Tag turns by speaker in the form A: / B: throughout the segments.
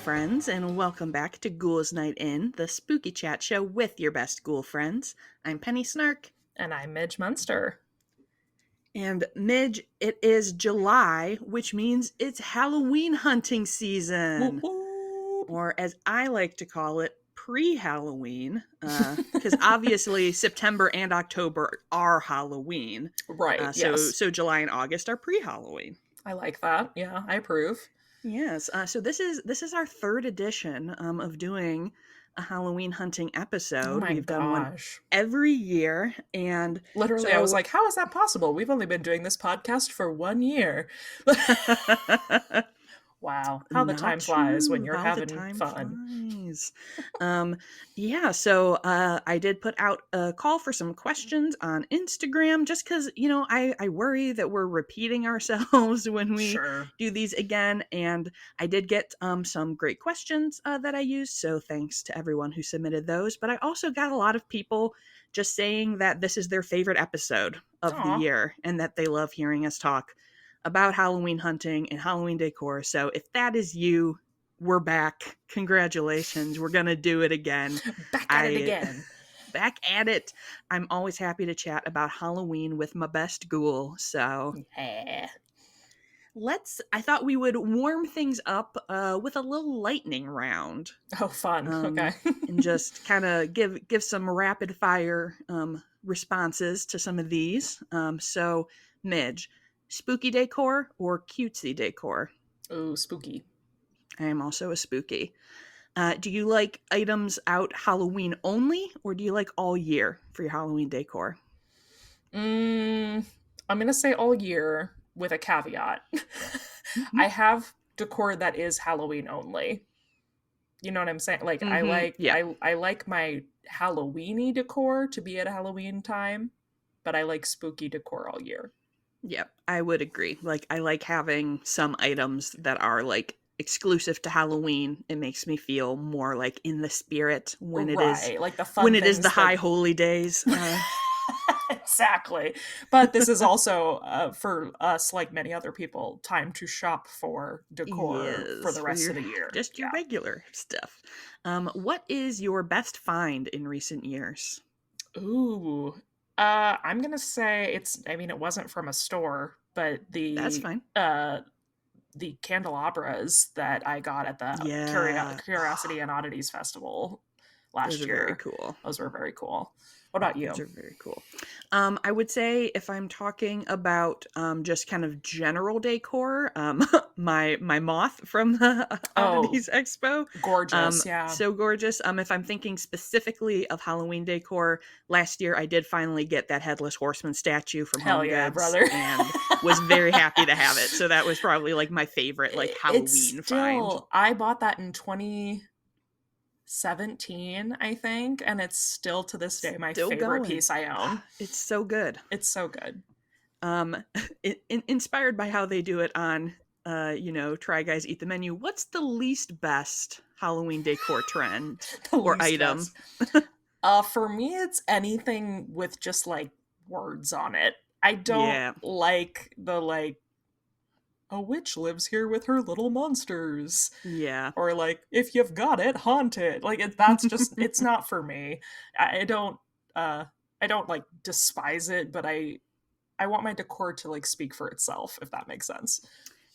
A: friends, and welcome back to Ghouls Night In, the spooky chat show with your best ghoul friends. I'm Penny Snark.
B: And I'm Midge Munster.
A: And Midge, it is July, which means it's Halloween hunting season.
B: Whoop, whoop.
A: Or as I like to call it, pre-Halloween. Because obviously September and October are Halloween.
B: Right, yes.
A: So July and August are pre-Halloween.
B: I like that. Yeah, I approve.
A: Yes. So this is our third edition of doing a Halloween hunting episode.
B: Oh my
A: We've done one
B: gosh.
A: every year, and
B: Literally, I was like, how is that possible? We've only been doing this podcast for 1 year. Wow. How the time flies when you're having fun.
A: Yeah, so I did put out a call for some questions on Instagram just because, I worry that we're repeating ourselves when we do these again. And I did get some great questions that I used. So thanks to everyone who submitted those. But I also got a lot of people just saying that this is their favorite episode of the year and that they love hearing us talk about Halloween hunting and Halloween decor. So if that is you, we're back. Congratulations. We're going to do it again.
B: Back at it again.
A: Back at it. I'm always happy to chat about Halloween with my best ghoul. So
B: yeah.
A: I thought we would warm things up with a little lightning round.
B: Oh, fun. Okay.
A: And just kind of give some rapid fire responses to some of these. So Midge, spooky decor or cutesy decor?
B: Oh, spooky.
A: I am also a spooky. Do you like items out Halloween only, or do you like all year for your Halloween decor?
B: I'm going to say all year with a caveat. Mm-hmm. I have decor that is Halloween only. You know what I'm saying? Like, I like my Halloween-y decor to be at Halloween time, but I like spooky decor all year.
A: Yeah, I would agree. Like, I like having some items that are like exclusive to Halloween. It makes me feel more like in the spirit when it is
B: like the fun
A: when it is the high holy days.
B: Exactly. But this is also for us, like many other people, time to shop for decor for the rest of the year.
A: Just your regular stuff. What is your best find in recent years?
B: Ooh. I'm gonna say it wasn't from a store, but
A: that's fine.
B: The candelabras that I got at the Curiosity and Oddities Festival last year.
A: Very cool.
B: Those were very cool. What about you?
A: Those are very cool. I would say if I'm talking about just kind of general decor, my moth from the Oddities Expo.
B: Gorgeous, yeah.
A: So gorgeous. If I'm thinking specifically of Halloween decor, last year I did finally get that Headless Horseman statue from Home Goods,
B: brother.
A: And was very happy to have it. So that was probably like my favorite like Halloween find.
B: I bought that in 2017, I think, and it's still to this day my favorite piece I own.
A: It's so good.
B: It's so good.
A: Inspired by how they do it on Try Guys Eat the Menu, what's the least best Halloween decor trend or item?
B: For me, it's anything with just like words on it. I don't like the a witch lives here with her little monsters.
A: Yeah.
B: Or like, if you've got it, haunt it. Like, that's just, it's not for me. I don't like despise it, but I want my decor to like speak for itself, if that makes sense.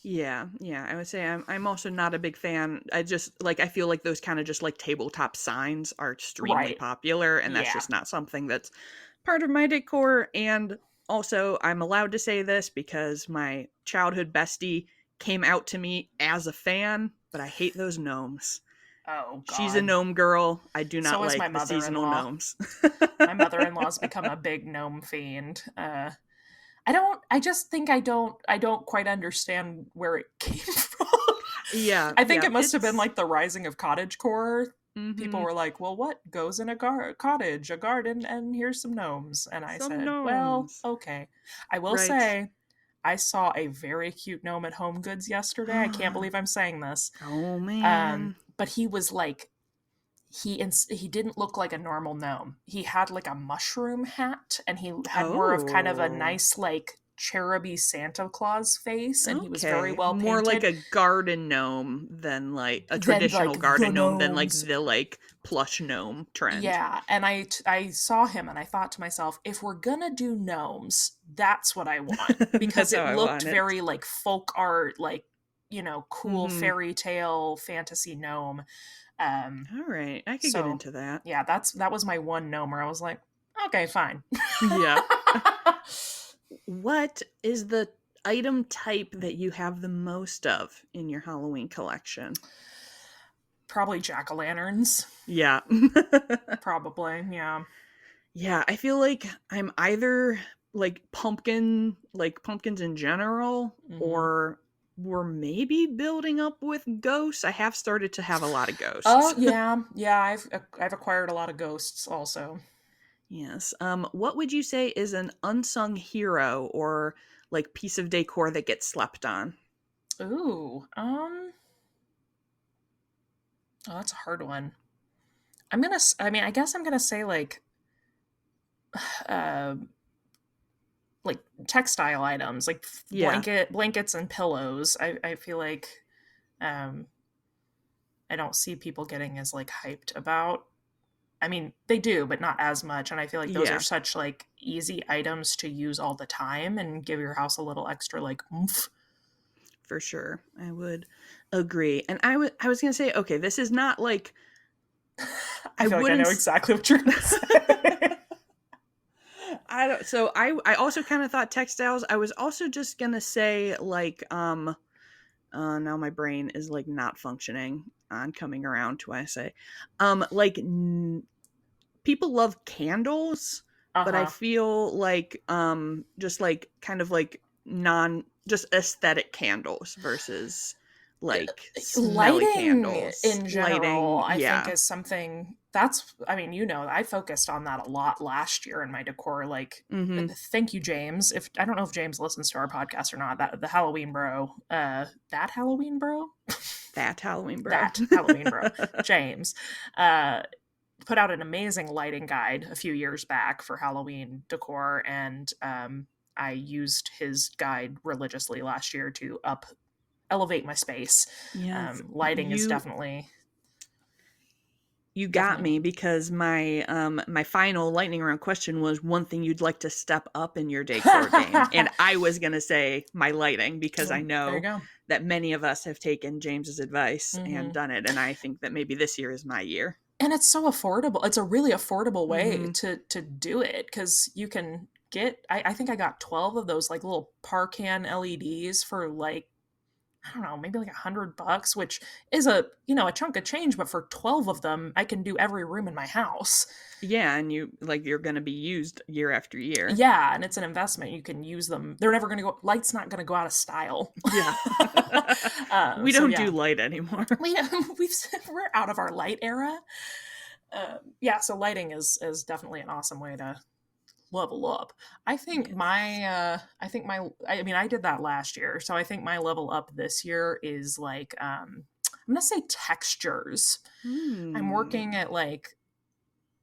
A: Yeah. I would say I'm also not a big fan. I feel like those kind of just like tabletop signs are extremely popular, and that's just not something that's part of my decor. And also, I'm allowed to say this because my childhood bestie came out to me as a fan, but I hate those gnomes.
B: Oh, God.
A: She's a gnome girl. I do not like the seasonal gnomes.
B: My mother-in-law's become a big gnome fiend. I just think I don't quite understand where it came from.
A: Yeah.
B: I think it must have been like the rising of cottagecore.
A: Mm-hmm.
B: People were like, well, what goes in a cottage, a garden, and here's some gnomes. And I said, well, okay. I will say, I saw a very cute gnome at Home Goods yesterday. I can't believe I'm saying this.
A: Oh, man.
B: But he was like, he didn't look like a normal gnome. He had like a mushroom hat, and he had more of kind of a nice like cheruby Santa Claus face, and he was very
A: Okay.
B: well
A: More like
B: painted.
A: a garden gnome than like a
B: Than
A: traditional
B: like the
A: garden gnome than like
B: gnomes.
A: the like plush gnome trend.
B: Yeah, and I saw him and I thought to myself, if we're gonna do gnomes, that's what I want, because
A: That's how
B: it
A: I
B: looked
A: want it.
B: very like folk art, like, cool
A: Mhm.
B: fairy tale fantasy gnome. Um,
A: All right. I could get
B: so
A: into that.
B: yeah, that was my one gnome where I was like, okay, fine.
A: Yeah. What is the item type that you have the most of in your Halloween collection?
B: Probably jack-o'-lanterns.
A: Yeah.
B: Probably, yeah.
A: Yeah, I feel like I'm either like pumpkins in general,
B: Hmm.
A: or we're maybe building up with ghosts. I have started to have a lot of
B: Oh
A: ghosts.
B: yeah, yeah. I've acquired a lot of ghosts also.
A: Yes. What would you say is an unsung hero or like piece of decor that gets slept on?
B: Ooh, oh, that's a hard one. I mean, I guess I'm gonna say uh, like textile items, like
A: Yeah.
B: blankets and pillows. I feel like um, I don't see people getting as like hyped about. I mean, they do, but not as much. And I feel like those are
A: Yeah,
B: such like easy items to use all the time and give your house a little extra like oomph.
A: for sure. I would agree. And I was going to say, okay, this is not like
B: I
A: I
B: feel like I know
A: wouldn't
B: exactly what you're gonna say.
A: I don't so I also kind of thought textiles. I was also just going to say like now my brain is like not functioning on coming around to what I say. Like people love candles,
B: Uh
A: but I
B: huh.
A: feel like just like kind of like non just aesthetic candles versus like smelly
B: Lighting
A: candles.
B: in general,
A: Lighting,
B: I think,
A: yeah.
B: is something that's, I mean, I focused on that a lot last year in my decor. Like,
A: Mhm.
B: thank you, James. If I don't know if James listens to our podcast or not, that the Halloween bro, that Halloween bro,
A: That Halloween bro.
B: that Halloween bro, James, uh, put out an amazing lighting guide a few years back for Halloween decor, and I used his guide religiously last year to elevate my space.
A: Yes,
B: Lighting is
A: you got
B: definitely.
A: me because my final lightning round question was one thing you'd like to step up in your decor game, and I was going to say my lighting because I
B: Well, there you
A: know
B: go.
A: that many of us have taken James's advice and
B: Hmm.
A: done it, and I think that maybe this year is my year.
B: And it's so affordable. It's a really affordable way
A: Mhm.
B: to do it, because you can get. I think I got 12 of those like little Parcan LEDs for like, I don't know, maybe like $100, which is a chunk of change. But for 12 of them, I can do every room in my house.
A: Yeah, and you're going to be used year after year.
B: Yeah, and it's an investment. You can use them. They're never going to go. Light's not going to go out of style.
A: Yeah. We
B: So
A: don't do
B: yeah,
A: light anymore.
B: we we've we're out of our light era. Yeah, so lighting is definitely an awesome way to level up.
A: Yes.
B: I mean, I did that last year, so I think my level up this year is like I'm gonna say textures. I'm working
A: Hmm.
B: at like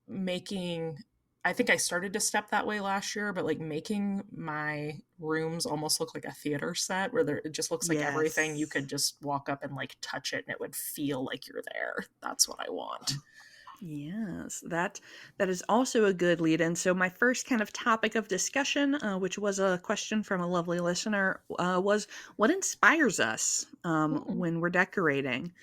B: making. I think I started to step that way last year, but like making my rooms almost look like a theater set, where it just looks like everything you could
A: Yes.
B: just walk up and like touch it and it would feel like you're there. That's what I want.
A: Yes, that is also a good lead in. So my first kind of topic of discussion, which was a question from a lovely listener, was what inspires us
B: Mm.
A: when we're decorating.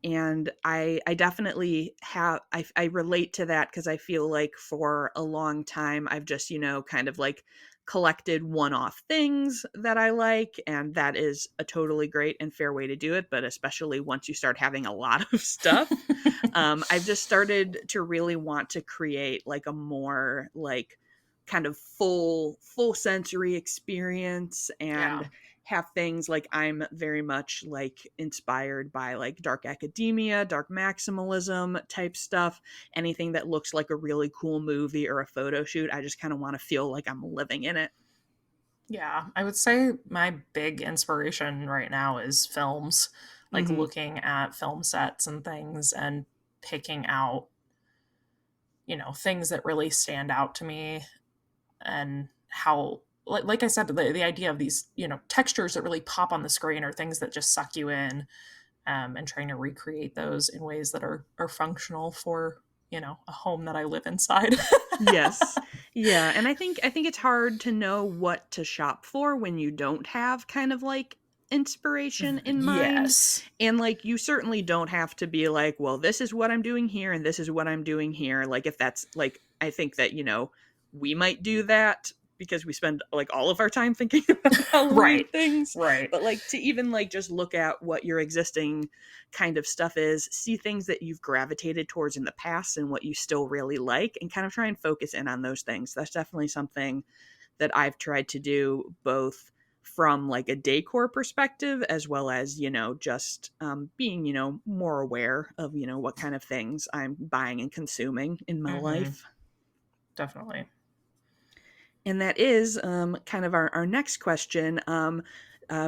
A: And I definitely I relate to that because I feel like for a long time I've just, kind of like collected one-off things that I like, and that is a totally great and fair way to do it, but especially once you start having a lot of stuff, I've just started to really want to create like a more like kind of full sensory experience,
B: Yeah.
A: and have things like I'm very much like inspired by like dark academia, dark maximalism type stuff. Anything that looks like a really cool movie or a photo shoot, I just kind of want to feel like I'm living in it.
B: Yeah, I would say my big inspiration right now is films, like
A: Hmm.
B: looking at film sets and things and picking out, things that really stand out to me, and how like I said, the idea of these, you know, textures that really pop on the screen are things that just suck you in, and trying to recreate those in ways that are functional for, you know, a home that I live inside.
A: Yes. Yeah, and I think it's hard to know what to shop for when you don't have kind of like inspiration in mind.
B: Yes.
A: And like you certainly don't have to be like, well, this is what I'm doing here and this is what I'm doing here. Like if that's like I think that, we might do that because we spend like all of our time thinking about Halloween
B: Right.
A: things.
B: Right.
A: But like to even like just look at what your existing kind of stuff is, see things that you've gravitated towards in the past and what you still really like, and kind of try and focus in on those things. That's definitely something that I've tried to do both from like a decor perspective as well as, just being, more aware of, what kind of things I'm buying and consuming in my
B: Mm-hmm.
A: life.
B: Definitely.
A: And that is kind of our next question.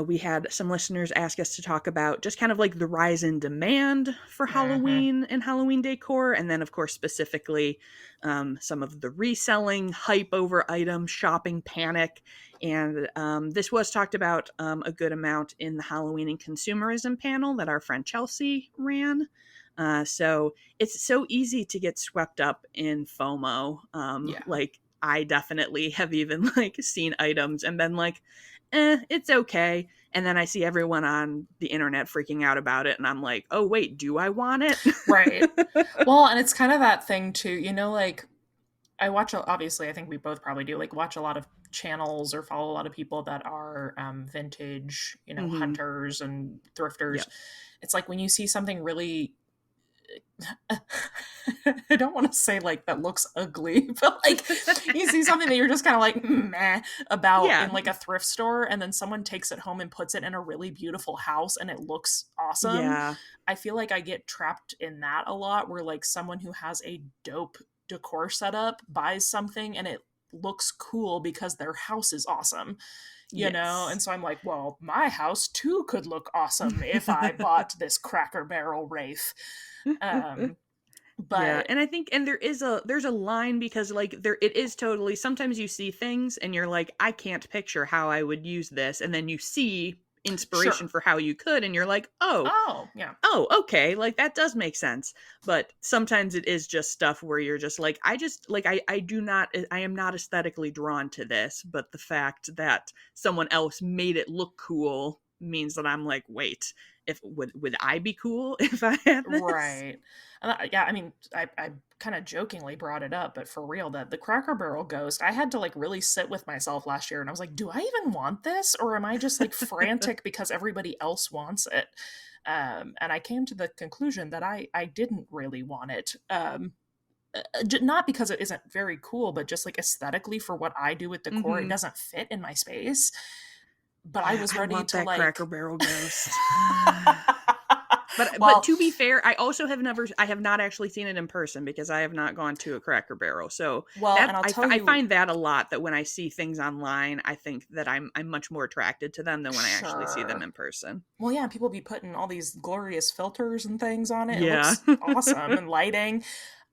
A: We had some listeners ask us to talk about just kind of like the rise in demand for
B: Mm-hmm.
A: Halloween and Halloween decor. And then, of course, specifically some of the reselling, hype over items, shopping panic. And this was talked about a good amount in the Halloween and consumerism panel that our friend Chelsea ran. So it's so easy to get swept up in FOMO.
B: Yeah.
A: Like, I definitely have even like seen items and been like, it's okay. And then I see everyone on the internet freaking out about it. And I'm like, oh, wait, do I want it?
B: Right. Well, and it's kind of that thing too, you know, like I watch, obviously, I think we both probably do, like watch a lot of channels or follow a lot of people that are vintage, you know,
A: Mm-hmm.
B: hunters and thrifters.
A: Yep.
B: It's like when you see something really, I don't want to say like that looks ugly, but like you see something that you're just kind of like meh about
A: Yeah.
B: in like a thrift store, and then someone takes it home and puts it in a really beautiful house and it looks awesome.
A: Yeah.
B: I feel like I get trapped in that a lot where like someone who has a dope decor setup buys something and it looks cool because their house is awesome, you know?
A: Yes.
B: And so I'm like, well, my house too could look awesome if I bought this Cracker Barrel Wraith. Um,
A: Yeah,
B: but
A: and I think and there's a line because like there it is totally sometimes you see things and you're like I can't picture how I would use this, and then you see inspiration
B: sure.
A: for how you could and you're like, "Oh,
B: Oh, yeah.
A: oh, okay, like that does make sense." But sometimes it is just stuff where you're just like I just like I do not I am not aesthetically drawn to this, but the fact that someone else made it look cool means that I'm like, "Wait, if would I be cool if I had this?"
B: Right. Yeah, I mean, I kind of jokingly brought it up, but for real, that the Cracker Barrel Ghost, I had to like really sit with myself last year and I was like, do I even want this? Or am I just like frantic because everybody else wants it? And I came to the conclusion that I didn't really want it. Not because it isn't very cool, but just like aesthetically for what I do with decor, it
A: Mhm.
B: doesn't fit in my space. But I
A: Yeah,
B: was
A: I
B: ready
A: want
B: to
A: that Cracker
B: like
A: Barrel ghost. But
B: well,
A: to be fair, I have not actually seen it in person because I have not gone to a Cracker Barrel. So
B: and
A: that
B: I'll tell
A: I
B: you,
A: find that a lot that when I see things online, I think that I'm much more attracted to them than when I actually see them
B: sure.
A: in person.
B: Well, yeah, people be putting all these glorious filters and things on it. It
A: Yeah.
B: looks awesome, and lighting.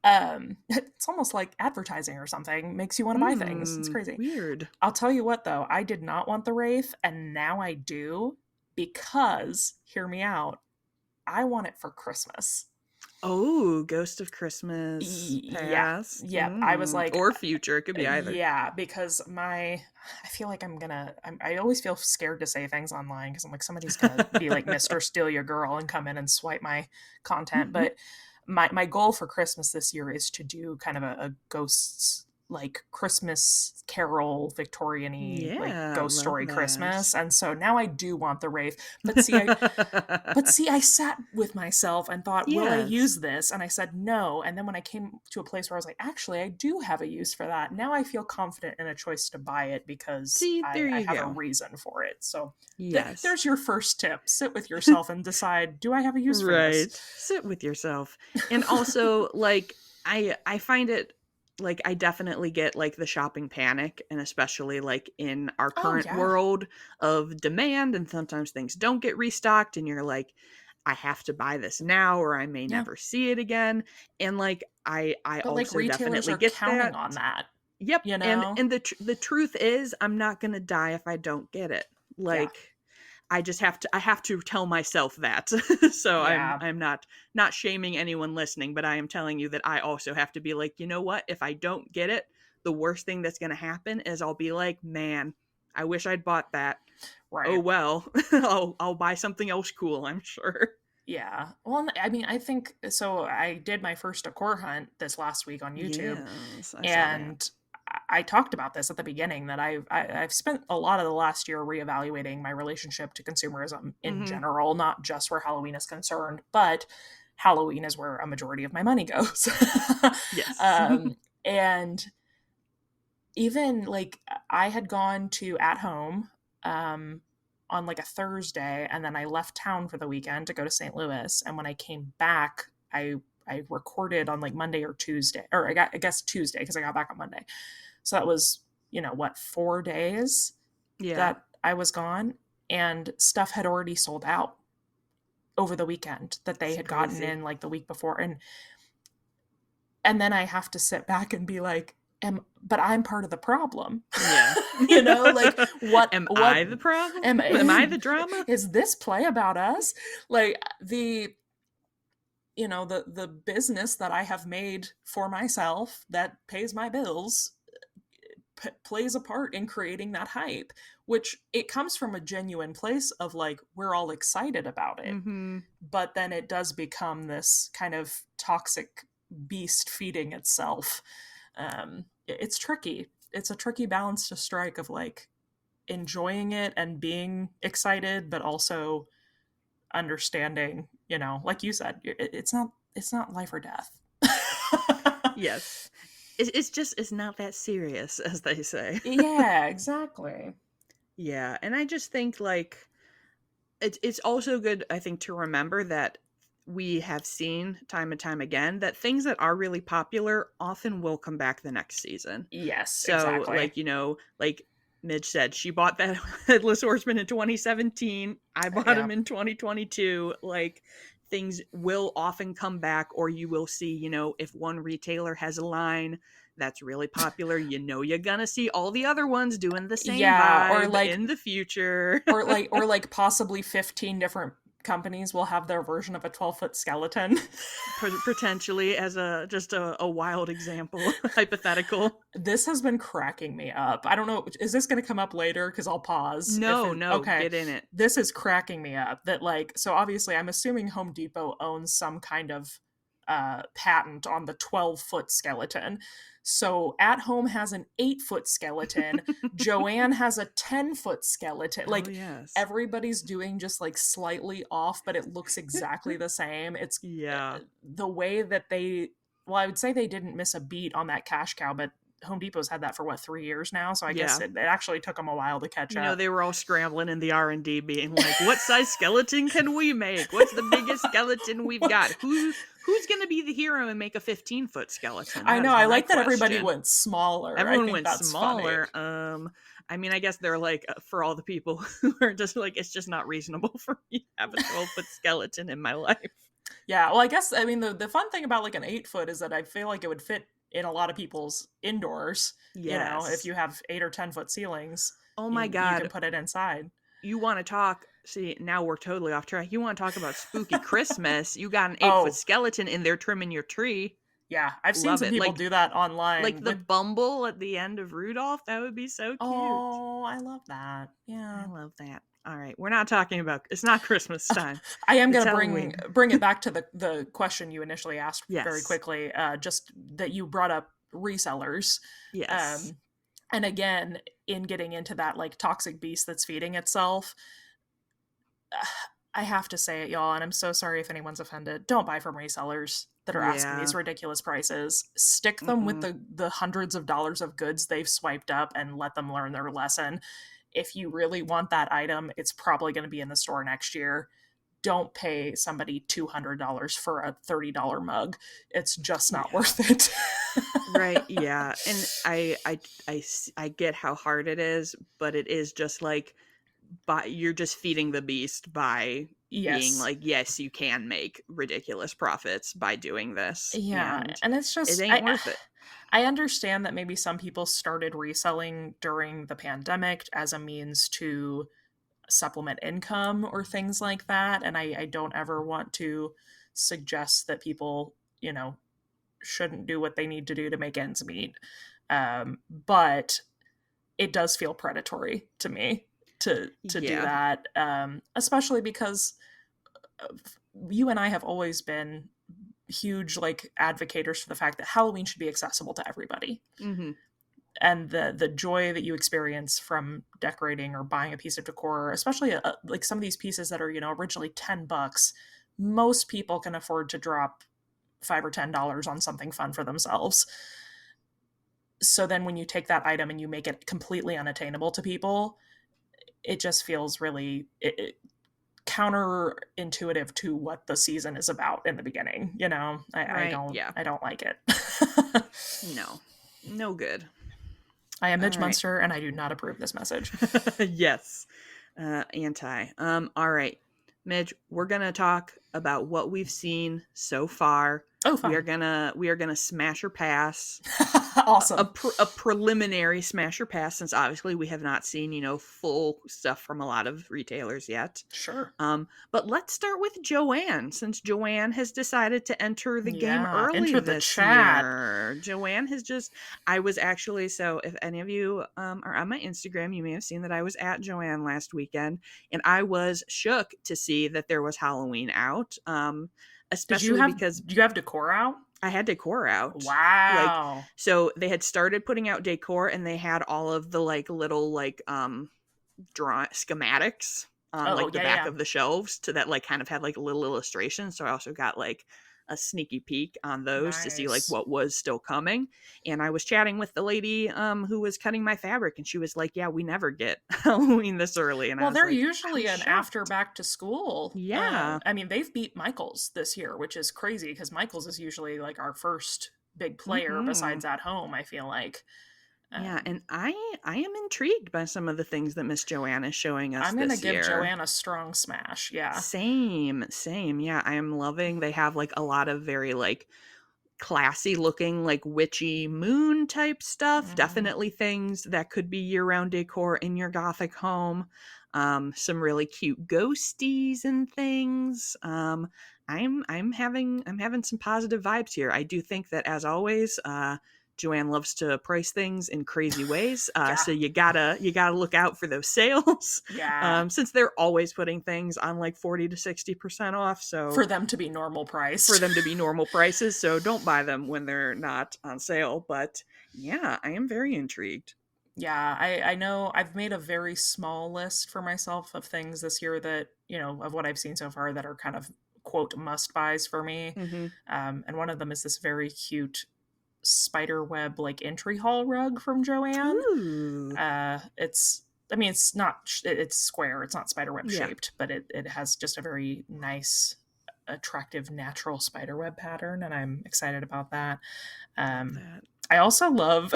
B: It's almost like advertising or something. Makes you want to buy things. It's crazy.
A: Weird.
B: I'll tell you what though, I did not want the Wraith, and now I do because, hear me out, I want it for Christmas.
A: Oh, Ghost of Christmas
B: Yeah.
A: past.
B: Yep. I was like,
A: Or future. It could be either.
B: yeah, because I feel like I always feel scared to say things online because I'm like, somebody's gonna be like Mr. Steal Your Girl and come in and swipe my content. But my goal for Christmas this year is to do kind of a ghosts like Christmas Carol Victorian-y like
A: Yeah,
B: ghost
A: love
B: story
A: that.
B: Christmas. And so now I do want the Wraith. But see, I sat with myself and thought, will I
A: Yes.
B: use this? And I said no. And then when I came to a place where I was like, actually, I do have a use for that. Now I feel confident in a choice to buy it because
A: See, there
B: I
A: you
B: have a
A: go.
B: reason for it. So
A: Yes.
B: there's your first tip. Sit with yourself and decide, do I have a use for this?
A: Right. Sit with yourself. And also like I find it like I definitely get like the shopping panic, and especially like in our
B: Oh,
A: current
B: yeah.
A: world of demand and sometimes things don't get restocked and you're like I have to buy this now or I may
B: Yeah.
A: never see it again. And like I
B: But like
A: also
B: retailers
A: definitely
B: are
A: get
B: counting
A: that.
B: on that.
A: Yep.
B: you
A: And
B: know?
A: the truth is, I'm not gonna die if I don't get it.
B: Yeah.
A: Like, I have to tell myself that. So
B: Yeah.
A: I'm not shaming anyone listening, but I am telling you that I also have to be like, you know what? If I don't get it, the worst thing that's gonna happen is I'll be like, man, I wish I'd bought that. Oh
B: Right.
A: well. I'll buy something else cool, I'm sure.
B: Yeah. Well, I mean, I think so. I did my first decor hunt this last week on YouTube,
A: Yes, I saw that.
B: and I talked about this at the beginning that I've spent a lot of the last year reevaluating my relationship to consumerism in
A: Mhm.
B: general, not just where Halloween is concerned, but Halloween is where a majority of my money goes.
A: Yes.
B: um, and even like I had gone to At Home um, on like a Thursday, and then I left town for the weekend to go to St. Louis. And when I came back, I recorded on like Monday or Tuesday, or I guess Tuesday because I got back on Monday. So that was, you know, what, 4 days
A: Yeah.
B: that I was gone, and stuff had already sold out over the weekend that they
A: It's
B: had gotten
A: crazy.
B: in like the week before. And then I have to sit back and be like, but I'm part of the problem.
A: Yeah.
B: You know, like
A: Am
B: what
A: I the problem?
B: am
A: Am I the drama?
B: is this play about us? Like the business that I have made for myself that pays my bills plays a part in creating that hype, which it comes from a genuine place of like we're all excited about it,
A: Mhm.
B: but then it does become this kind of toxic beast feeding itself. It's tricky. It's a tricky balance to strike of like enjoying it and being excited, but also understanding, like you said, it's not life or death.
A: Yes. It's just it's not that serious, as they say.
B: Yeah, exactly.
A: Yeah, and I just think, like, it's also good, I think, to remember that we have seen time and time again that things that are really popular often will come back the next season.
B: Yes,
A: So,
B: exactly.
A: like, like Midge said, she bought that Headless Horseman in 2017. I bought
B: Yeah.
A: him in 2022. Like, things will often come back, or you will see, if one retailer has a line that's really popular, you're gonna see all the other ones doing the same
B: Yeah, or
A: vibe
B: like
A: in the future.
B: or like possibly 15 different companies will have their version of a 12-foot skeleton.
A: Potentially, as a wild example, hypothetical.
B: This has been cracking me up. I don't know, is this going to come up later, cuz I'll pause if
A: No,
B: it
A: no,
B: okay.
A: get in it.
B: This is cracking me up that like, so obviously I'm assuming Home Depot owns some kind of patent on the 12-foot skeleton. So At Home has an 8-foot skeleton. Joanne has a 10-foot skeleton.
A: Oh
B: Like
A: yes.
B: everybody's doing just like slightly off, but it looks exactly the same. It's
A: Yeah.
B: the way that well, I would say they didn't miss a beat on that cash cow, but Home Depot's had that for what, 3 years now. So I guess
A: Yeah.
B: it actually took them a while to catch up.
A: They were all scrambling in the R&D being like, "What size skeleton can we make? What's the biggest skeleton we've got? Who's going to be the hero and make a 15-foot skeleton?
B: I
A: That
B: know.
A: is
B: I
A: my
B: like that everybody
A: question."
B: went smaller. I
A: Everyone
B: think
A: went
B: that's funny.
A: smaller. I mean, I guess they're like, for all the people who are just like, it's just not reasonable for me to have a 12-foot skeleton in my life.
B: Yeah. Well, I guess, I mean, the fun thing about like an 8 foot is that I feel like it would fit in a lot of people's indoors. If
A: Yes.
B: you have 8 or 10 foot ceilings,
A: Oh my
B: you can
A: god.
B: put it inside.
A: You want to talk, see, now we're totally off track. You want to talk about spooky Christmas? You got an 8-foot
B: Oh,
A: skeleton in there trimming your tree.
B: yeah. I've seen
A: Love
B: some
A: it.
B: people do that
A: Like
B: online
A: the
B: with.
A: bumble at the end of Rudolph, that would be so cute.
B: Oh, I love that.
A: I
B: Yeah.
A: love that. All right, we're not talking about, it's not Christmas time.
B: I am
A: It's
B: going to bring
A: Halloween.
B: bring it back to the question you initially asked very
A: Yes.
B: quickly. Just that you brought up resellers.
A: Yes.
B: Um, and again, in getting into that like toxic beast that's feeding itself, I have to say it, y'all, and I'm so sorry if anyone's offended. Don't buy from resellers that are asking
A: Yeah.
B: these ridiculous prices. Stick them with
A: Mm-mm.
B: the hundreds of dollars of goods they've swiped up and let them learn their lesson. If you really want that item, it's probably going to be in the store next year. Don't pay somebody $200 for a $30 mug. It's just not
A: Yeah.
B: worth it.
A: Right, yeah. And I get how hard it is, but it is just like, you're just feeding the beast by being
B: Yes.
A: like, yes, you can make ridiculous profits by doing this,
B: Yeah,
A: and
B: and it's
A: it
B: just
A: ain't worth it.
B: I understand that maybe some people started reselling during the pandemic as a means to supplement income or things like that, and I don't ever want to suggest that people, shouldn't do what they need to do to make ends meet. But it does feel predatory to me to do
A: Yeah.
B: that, especially because you and I have always been huge like advocates for the fact that Halloween should be accessible to everybody.
A: Mhm.
B: And the joy that you experience from decorating or buying a piece of decor, especially like some of these pieces that are originally $10, most people can afford to drop $5 or $10 on something fun for themselves. So then when you take that item and you make it completely unattainable to people, it just feels really counterintuitive to what the season is about in the beginning. I
A: Right,
B: don't
A: yeah.
B: I don't like it.
A: No. No good.
B: I am Midge
A: Alright.
B: Munster and I do not approve this message.
A: Yes. Anti. Alright. Midge, we're gonna talk about what we've seen so far.
B: Oh,
A: We are
B: fun.
A: gonna smash or pass
B: Awesome.
A: a preliminary smasher pass, since obviously we have not seen full stuff from a lot of retailers yet.
B: Sure.
A: But let's start with Joanne, since Joanne has decided to enter the game
B: Yeah,
A: early
B: enter the
A: this
B: chat.
A: year. Joanne has just, I was actually, so if any of you are on my Instagram, you may have seen that I was at Joanne last weekend, and I was shook to see that there was Halloween out,
B: Did you
A: especially
B: have
A: because
B: do you have decor out?
A: I had decor out. Like,
B: Wow.
A: so they had started putting out decor, and they had all of the like little like draw schematics on
B: Oh,
A: like the
B: yeah,
A: back
B: yeah.
A: of the shelves to that like kind of had like a little illustration. So I also got like a sneaky peek on those to see like
B: Nice.
A: what was still coming. And I was chatting with the lady who was cutting my fabric, and she was like, yeah, we never get Halloween this early. And I
B: Well,
A: was
B: they're
A: like, I'm
B: usually an after
A: shocked.
B: back to school.
A: Yeah.
B: I mean, they've beat Michael's this year, which is crazy because Michael's is usually like our first big player
A: Mm-hmm.
B: besides at home, I feel like.
A: Yeah,
B: Um,
A: and I am intrigued by some of the things that Miss Joanna is showing us
B: I'm going to
A: this
B: give
A: year.
B: Joanne a strong smash. Yeah.
A: Same, same. Yeah, I am loving. They have like a lot of very like classy looking like witchy moon type stuff.
B: Mm-hmm.
A: Definitely things that could be year-round decor in your gothic home. Some really cute ghosties and things. I'm having some positive vibes here. I do think that, as always, Joanne loves to price things in crazy ways.
B: Yeah.
A: So you gotta look out for those sales.
B: Yeah.
A: Since they're always putting things on like 40 to 60% off. So
B: For them to be normal
A: for
B: priced.
A: them to be normal prices, so don't buy them when they're not on sale. But yeah, I am very intrigued.
B: Yeah, I know I've made a very small list for myself of things this year that, of what I've seen so far that are kind of quote must buys for me.
A: Mm-hmm.
B: And one of them is this very cute spider web like entry hall rug from Joanne.
A: Ooh.
B: It's I mean it's not it's square, it's not spider web
A: Yeah.
B: shaped, but it has just a very nice attractive natural spider web pattern, and I'm excited about that.
A: Love
B: Um
A: that.
B: I also love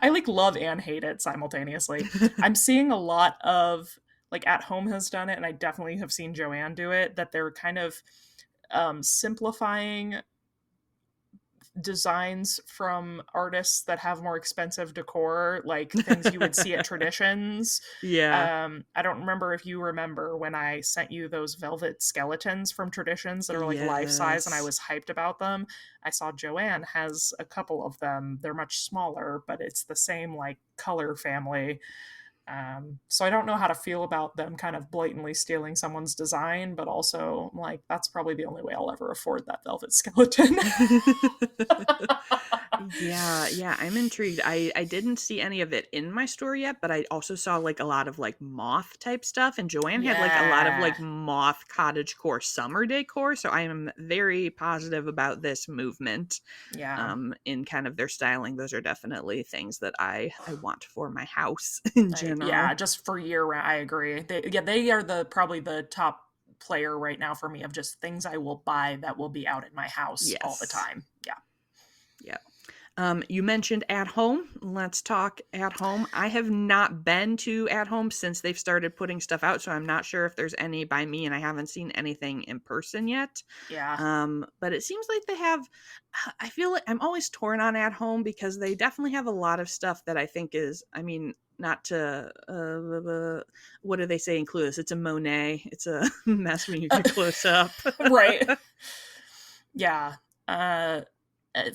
B: I like love and hate it simultaneously. I'm seeing a lot of like At Home has done it, and I definitely have seen Joanne do it, that they're kind of simplifying designs from artists that have more expensive decor, like things you would see at Traditions.
A: Yeah.
B: I don't remember if you remember when I sent you those velvet skeletons from Traditions that are like life size, and I
A: Yes.
B: was hyped about them. I saw Joanne has a couple of them. They're much smaller, but it's the same like color family. So I don't know how to feel about them kind of blatantly stealing someone's design, but also like that's probably the only way I'll ever afford that velvet skeleton.
A: Yeah, yeah, I'm intrigued. I didn't see any of it in my store yet, but I also saw like a lot of like moth type stuff, and Joanne had like a lot of
B: Yeah.
A: like moth cottagecore summer decor, so I am very positive about this movement
B: Yeah.
A: in kind of their styling. Those are definitely things that I want for my house in
B: Yeah,
A: general.
B: just for year round, I agree. They are the probably the top player right now for me of just things I will buy that will be out in my house all the
A: Yes.
B: time. Yeah.
A: Yeah. You mentioned At Home. Let's talk At Home. I have not been to At Home since they've started putting stuff out, so I'm not sure if there's any by me, and I haven't seen anything in person yet.
B: Yeah.
A: But it seems like they have. I feel like I'm always torn on At Home because they definitely have a lot of stuff that I think is. I mean, not to what do they say in Clueless? It's a Monet. It's a mess when you get close up.
B: Right. Yeah.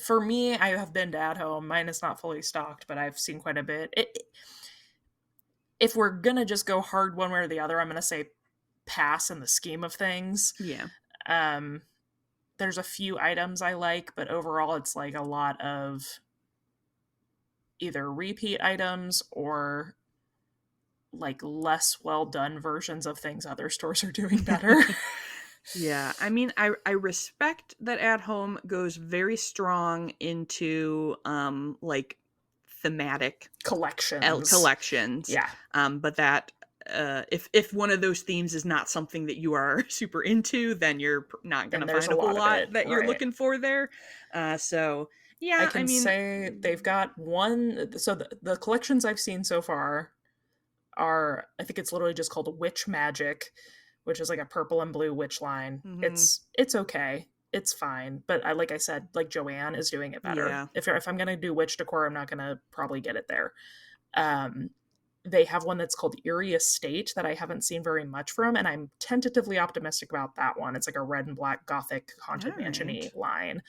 B: For me, I have been to At Home. Mine is not fully stocked, but I've seen quite a bit. If we're gonna just go hard one way or the other, I'm gonna say pass in the scheme of things.
A: Yeah.
B: There's a few items I like, but overall it's like a lot of either repeat items or like less well done versions of things other stores are doing better.
A: Yeah, I mean, I respect that At Home goes very strong into like thematic collections.
B: Yeah.
A: But that if one of those themes is not something that you are super into, then you're not going to find a whole lot that you're looking for there. So yeah,
B: I mean, say they've got one. So the collections I've seen so far are, I think it's literally just called Witch Magic, which is like a purple and blue witch line.
A: Mm-hmm.
B: It's okay. It's fine. But like I said, like Joanne is doing it better.
A: Yeah.
B: If I'm going to do witch decor, I'm not going to probably get it there. They have one that's called Eerie Estate that I haven't seen very much from, and I'm tentatively optimistic about that one. It's like a red and black gothic haunted mansion-y line.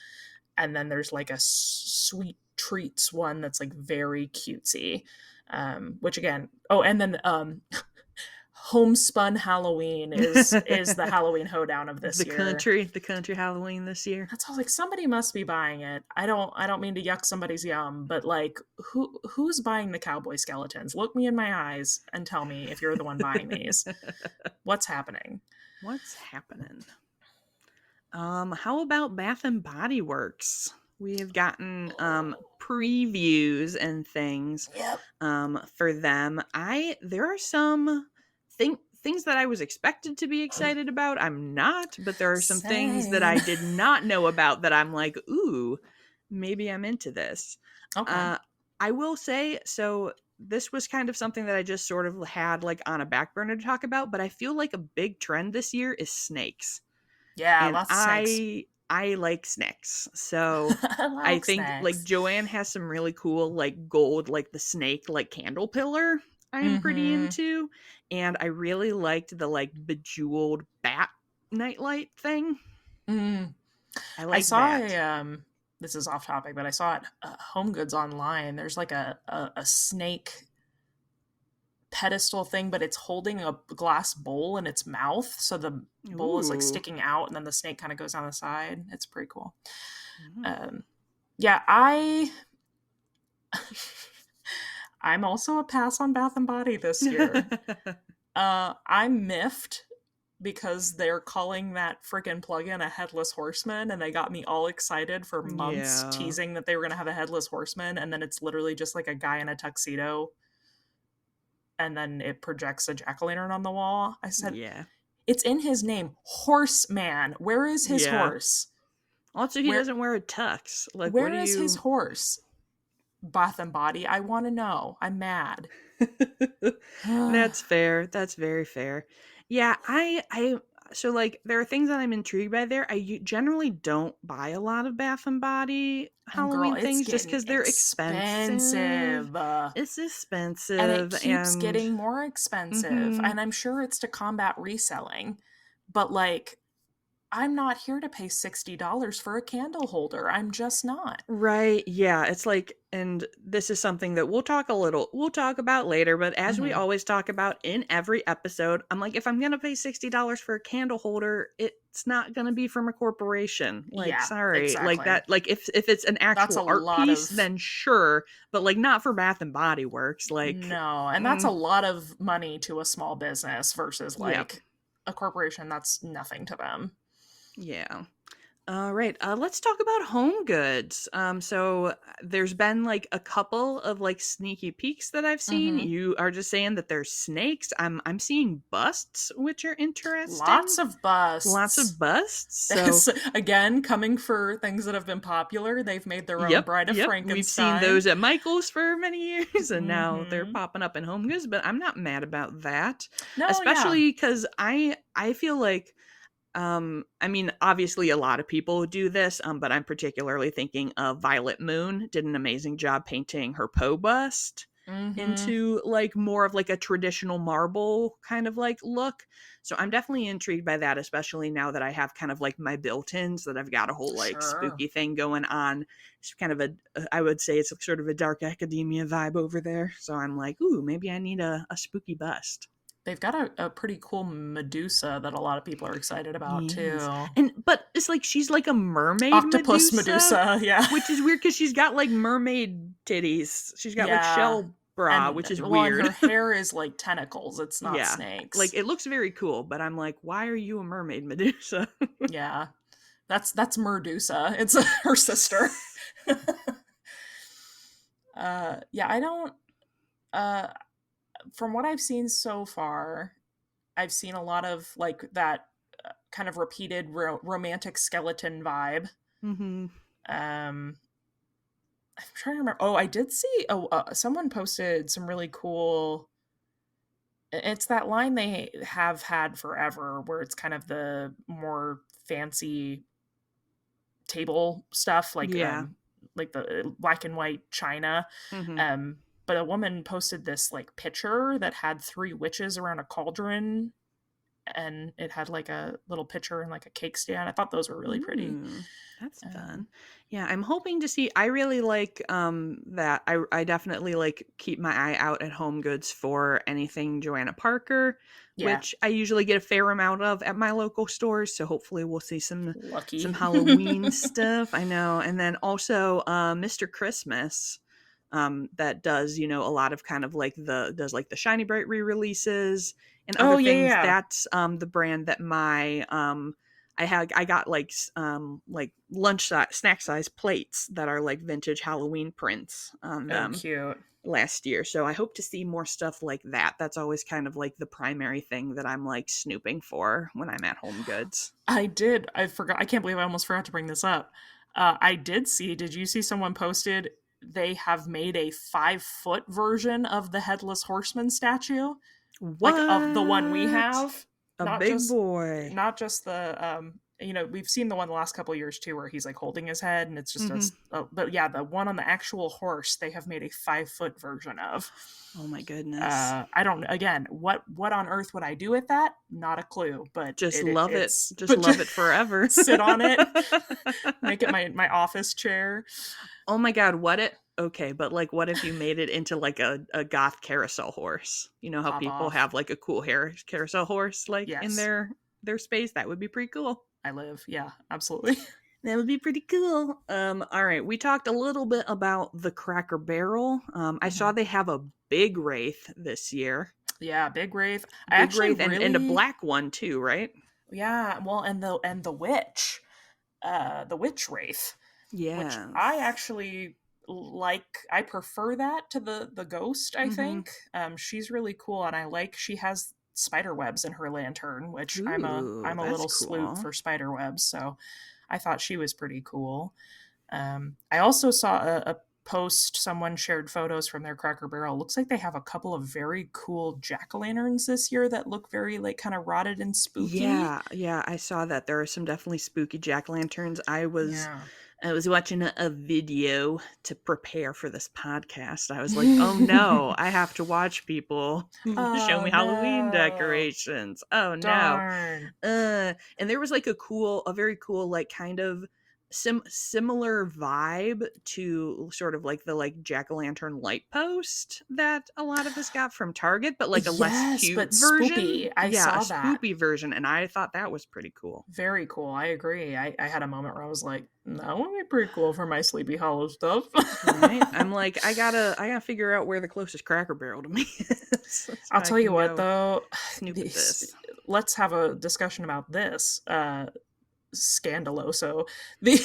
B: And then there's like a Sweet Treats one that's like very cutesy. Which again, and then Homespun Halloween is the Halloween hoedown of this year.
A: The country Halloween this year.
B: That's all. Like, somebody must be buying it. I don't mean to yuck somebody's yum, but like, who's buying the cowboy skeletons? Look me in my eyes and tell me if you're the one buying these. What's happening?
A: How about Bath and Body Works? We have gotten previews and things for them. There are some things that I was expected to be excited about. I'm not, but there are some things that I did not know about that I'm like, ooh, maybe I'm into this.
B: Okay.
A: I will say, so this was kind of something that I just sort of had like on a back burner to talk about, but I feel like a big trend this year is snakes.
B: Yeah,
A: And
B: lots of snakes.
A: I like snakes. So I think
B: snacks.
A: Like Joanne has some really cool like gold, like the snake, like candle pillar I'm pretty into. And I really liked the like bejeweled bat nightlight thing.
B: I saw that. This is off topic, but I saw it Home Goods online. There's like a snake pedestal thing, but it's holding a glass bowl in its mouth, so the bowl is like sticking out and then the snake kind of goes on the side. It's pretty cool. Yeah, I'm also a pass on Bath and Body this year. I'm miffed because they're calling that freaking plugin a headless horseman, and they got me all excited for months teasing that they were going to have a headless horseman, and then it's literally just like a guy in a tuxedo and then it projects a jack-o'-lantern on the wall. I said, it's in his name, Horseman. Where is his horse?
A: Also, he doesn't wear a tux. Like,
B: where is his horse? Bath and Body. I want to know. I'm mad.
A: That's fair. That's very fair. Yeah, so like there are things that I'm intrigued by there. I generally don't buy a lot of Bath and Body Halloween things just because they're expensive. It's expensive,
B: and it keeps getting more expensive. And I'm sure it's to combat reselling, but like, I'm not here to pay $60 for a candle holder. I'm just not.
A: Right. Yeah. It's like, and this is something that we'll talk about later, but as we always talk about in every episode, I'm like, if I'm going to pay $60 for a candle holder, it's not going to be from a corporation. Like, sorry. Exactly. Like that, like if it's an actual art piece, then sure, but like not for Bath and Body Works. Like,
B: no. And that's a lot of money to a small business versus like a corporation. That's nothing to them.
A: Yeah. All right, let's talk about home goods. So there's been like a couple of like sneaky peeks that I've seen.
B: Mm-hmm.
A: You are just saying that there's snakes. I'm seeing busts, which are interesting.
B: Lots of
A: Lots
B: busts.
A: of busts. So
B: This, again, coming for things that have been popular. They've made their own
A: yep,
B: Bride of
A: yep. We've seen
B: Frankenstein.
A: those at Michael's for many years, and now they're
B: Mm-hmm.
A: popping up in home goods. But I'm not mad about that,
B: No, yeah.
A: especially because I feel like I mean, obviously a lot of people do this, but I'm particularly thinking of Violet Moon did an amazing job painting her Poe bust
B: Mm-hmm.
A: into like more of like a traditional marble kind of like look. So I'm definitely intrigued by that, especially now that I have kind of like my built-ins that I've got a whole like
B: Sure.
A: spooky thing going on. It's kind of I would say it's sort of a dark academia vibe over there. So I'm like, ooh, maybe I need a spooky bust.
B: They've got a pretty cool Medusa that a lot of people are excited about
A: Yes.
B: too.
A: But it's like she's like a mermaid
B: Octopus
A: Medusa,
B: Medusa, yeah.
A: which is weird because she's got like mermaid titties. She's got like
B: Yeah.
A: shell bra,
B: And
A: which is
B: well, and
A: weird.
B: her hair is like tentacles. It's not
A: Yeah. Like
B: snakes.
A: it looks very cool, but I'm like, why are you a mermaid Medusa?
B: Yeah. That's Medusa. It's her sister. Yeah, I don't uh from what I've seen so far, I've seen a lot of like that kind of repeated romantic skeleton vibe.
A: Mhm.
B: Um, I'm trying to remember. Oh, I did see. Oh, someone posted some really cool. It's that line they have had forever, where it's kind of the more fancy table stuff,
A: Yeah.
B: like the black and white china.
A: Mhm.
B: Um, but a woman posted this like picture that had three witches around a cauldron, and it had like a little pitcher and like a cake stand. I thought those were really pretty.
A: Ooh, that's
B: Um,
A: fun. Yeah, I'm hoping to see I really like that I definitely like keep my eye out at Home Goods for anything Joanna Parker,
B: yeah,
A: which I usually get a fair amount of at my local stores, so hopefully we'll see some
B: lucky.
A: Halloween stuff. I know. And then also Mr. Christmas that does, a lot of kind of like the does like the Shiny Bright re-releases and
B: Oh
A: other
B: yeah,
A: things.
B: yeah.
A: That's the brand that my I got like snack size plates that are like vintage Halloween prints on
B: Oh,
A: them
B: cute.
A: last year. So I hope to see more stuff like that. That's always kind of like the primary thing that I'm like snooping for when I'm at Home Goods.
B: I did. I forgot. I can't believe I almost forgot to bring this up. I did see. Did you see someone posted? They have made a 5 foot version of the headless horseman statue, like of the one we
A: What?
B: have.
A: A
B: Not
A: big
B: just,
A: boy.
B: not just the. We've seen the one the last couple of years too, where he's like holding his head, and it's just
A: Hmm.
B: but yeah, the one on the actual horse they have made a 5 foot version of.
A: Oh my goodness.
B: I don't. Again, what on earth would I do with that? Not a clue. But
A: Just love it.
B: it's
A: Just
B: but
A: love it forever.
B: sit on it, make it my office chair.
A: Oh my god, okay, but like what if you made it into like a goth carousel horse? You know how
B: Pop
A: people
B: off.
A: have like a cool hair carousel horse like in
B: Yes,
A: their space? That would be pretty cool.
B: I live. Yeah, absolutely.
A: That would be pretty cool. All right, we talked a little bit about the Cracker Barrel. I saw
B: Hmm.
A: they have a big wraith this year.
B: Yeah, big wraith. I
A: Big
B: actually
A: wraith and a
B: really.
A: black one too, right?
B: Yeah, well, and the witch wraith, which I
A: Yes.
B: actually like. I prefer that to the ghost. I
A: Mm-hmm.
B: think she's really cool, and I like she has spider webs in her lantern, which
A: Ooh,
B: I'm a
A: that's
B: little sloop
A: cool.
B: for spider webs, so I thought she was pretty cool. I also saw a post, someone shared photos from their Cracker Barrel. Looks like they have a couple of very cool jack-o'-lanterns this year that look very like kind of rotted and spooky.
A: Yeah, yeah, I saw that. There are some definitely spooky jack-lanterns.
B: Yeah.
A: I was watching a video to prepare for this podcast. I was like, "Oh no, I have to watch people show
B: Oh
A: me Halloween
B: no.
A: decorations. Oh no."
B: Darn.
A: And there was like a very cool like kind of similar vibe to sort of like the like jack-o'-lantern light post that a lot of us got from Target, but like a less
B: Yes,
A: cute
B: but
A: version.
B: spoopy. I
A: Yeah, a
B: saw that.
A: spoopy version, and I thought that was pretty cool.
B: Very cool. I agree. I had a moment where I was like, that would be pretty cool for my Sleepy Hollow stuff.
A: Right? I'm like, I gotta figure out where the closest Cracker Barrel to me is so
B: I'll
A: I
B: tell you
A: can
B: what
A: go
B: though,
A: snoop at this.
B: let's have a discussion about this. scandaloso. The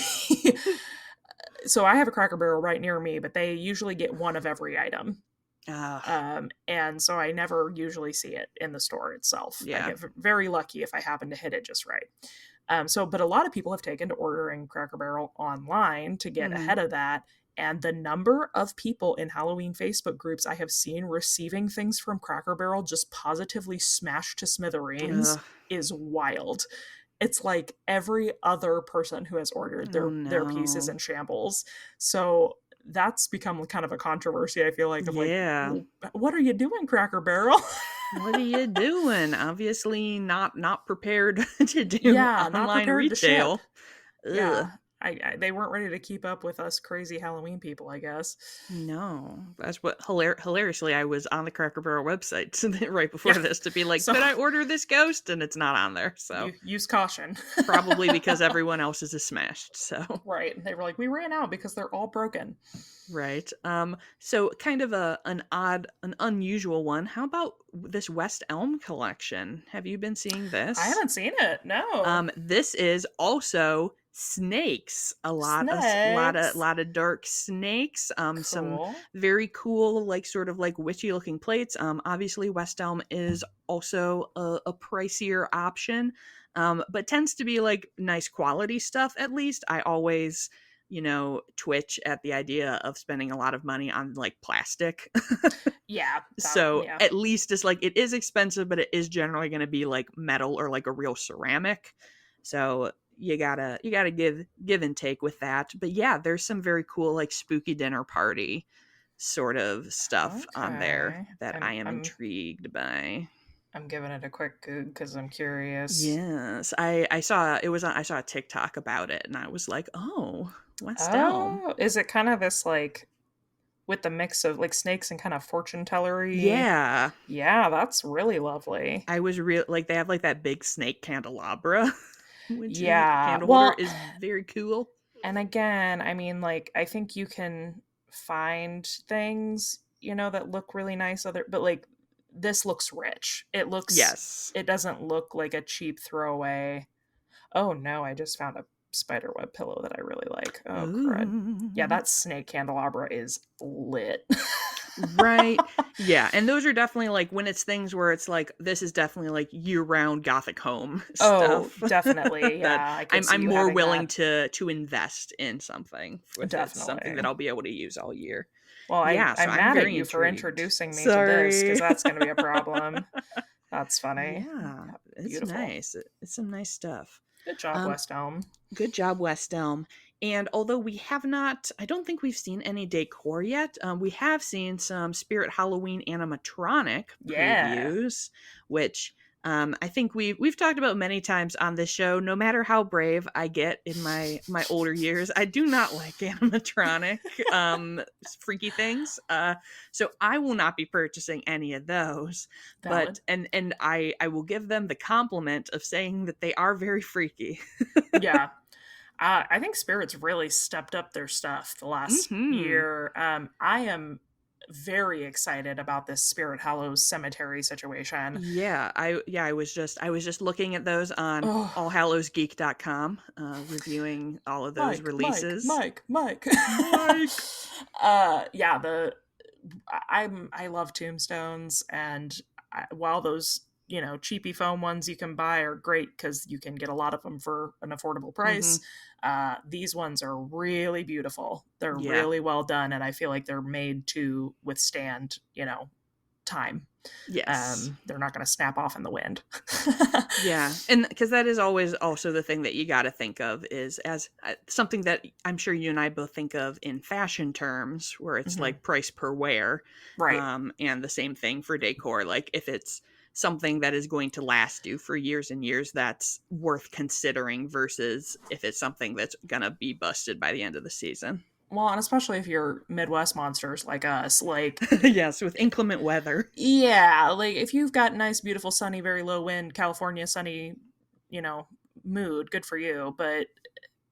B: so I have a Cracker Barrel right near me, but they usually get one of every item. And so I never usually see it in the store itself. I
A: Yeah.
B: get very lucky if I happen to hit it just right. But a lot of people have taken to ordering Cracker Barrel online to get ahead of that. And the number of people in Halloween Facebook groups I have seen receiving things from Cracker Barrel just positively smashed to smithereens is wild. It's like every other person who has ordered their piece is in shambles. So that's become kind of a controversy, I feel like, of like, what are you doing, Cracker Barrel?
A: What are you doing? Obviously not prepared to do online retail.
B: Yeah, they weren't ready to keep up with us crazy Halloween people, I guess.
A: No, that's what hilariously I was on the Cracker Barrel website right before this to be like, could I order this ghost? And it's not on there. So
B: use caution.
A: Probably because everyone else's is smashed. So
B: right, and they were like, we ran out because they're all broken.
A: Right. So kind of an unusual one. How about this West Elm collection? Have you been seeing this?
B: I haven't seen it. No.
A: This is also snakes. A lot of dark snakes.
B: Cool.
A: Some very cool, like sort of like witchy looking plates. Obviously West Elm is also a pricier option. But tends to be like nice quality stuff. At least I always twitch at the idea of spending a lot of money on like plastic. So at least it's like, it is expensive, but it is generally going to be like metal or like a real ceramic. So you gotta give and take with that. But yeah, there's some very cool like spooky dinner party sort of stuff on there that I am intrigued by.
B: I'm giving it a quick Google because I'm curious.
A: Yes, I saw a TikTok about it, and I was like, oh, West Elm.
B: Is it kind of this like with the mix of like snakes and kind of fortune tellery?
A: Yeah,
B: that's really lovely.
A: I was like, they have like that big snake candelabra. Which candle holder is very cool.
B: And again, I mean, like, I think you can find things that look really nice but like, this looks rich. It looks it doesn't look like a cheap throwaway. Oh no, I just found a spiderweb pillow that I really like. Oh crud. Yeah, that snake candelabra is lit.
A: Right. Yeah, and those are definitely like when it's things where it's like, this is definitely like year-round gothic home stuff.
B: Definitely. Yeah,
A: I'm more willing to invest in something something that I'll be able to use all year.
B: Well, I'm mad at you for introducing me to this because that's going to be a problem. That's funny.
A: Yeah, it's nice. It's some nice stuff.
B: Good job, West Elm.
A: Good job, West Elm. And although we have not, I don't think we've seen any decor yet. We have seen some Spirit Halloween animatronic previews, which I think we've talked about many times on this show. No matter how brave I get in my older years, I do not like animatronic freaky things. So I will not be purchasing any of those. Valid. But and I will give them the compliment of saying that they are very freaky.
B: Yeah. I think Spirit's really stepped up their stuff the last year. I am very excited about this Spirit Hallows cemetery situation.
A: Yeah, I was just looking at those on allhallowsgeek.com, reviewing all of those releases.
B: Mike. I love tombstones, and while those cheapy foam ones you can buy are great because you can get a lot of them for an affordable price. These ones are really beautiful. They're really well done, and I feel like they're made to withstand time.
A: Yes.
B: They're not going to snap off in the wind.
A: Yeah, and because that is always also the thing that you got to think of is as something that I'm sure you and I both think of in fashion terms, where it's like price per wear,
B: right?
A: And the same thing for decor. Like if it's something that is going to last you for years and years, that's worth considering versus if it's something that's gonna be busted by the end of the season.
B: Well, and especially if you're Midwest monsters like us, like
A: yes, with inclement weather.
B: Yeah, like if you've got nice, beautiful, sunny, very low wind, California sunny, mood, good for you. But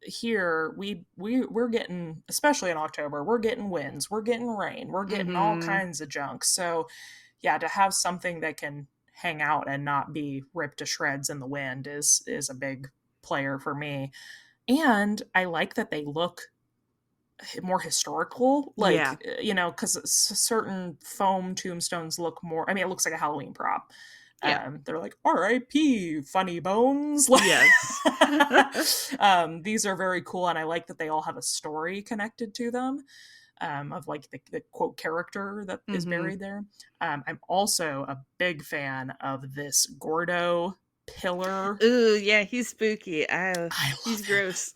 B: here we're getting, especially in October, we're getting winds, we're getting rain, we're getting all kinds of junk. So yeah, to have something that can hang out and not be ripped to shreds in the wind is a big player for me. And I like that they look more historical,
A: Yeah.
B: like, because certain foam tombstones look more, I mean, it looks like a Halloween prop.
A: Yeah.
B: They're like R.I.P. Funny Bones.
A: Yes.
B: These are very cool, and I like that they all have a story connected to them, of like the quote character that is buried there. I'm also a big fan of this Gordo pillar.
A: Ooh, yeah, he's spooky.
B: I
A: He's
B: love him.
A: gross.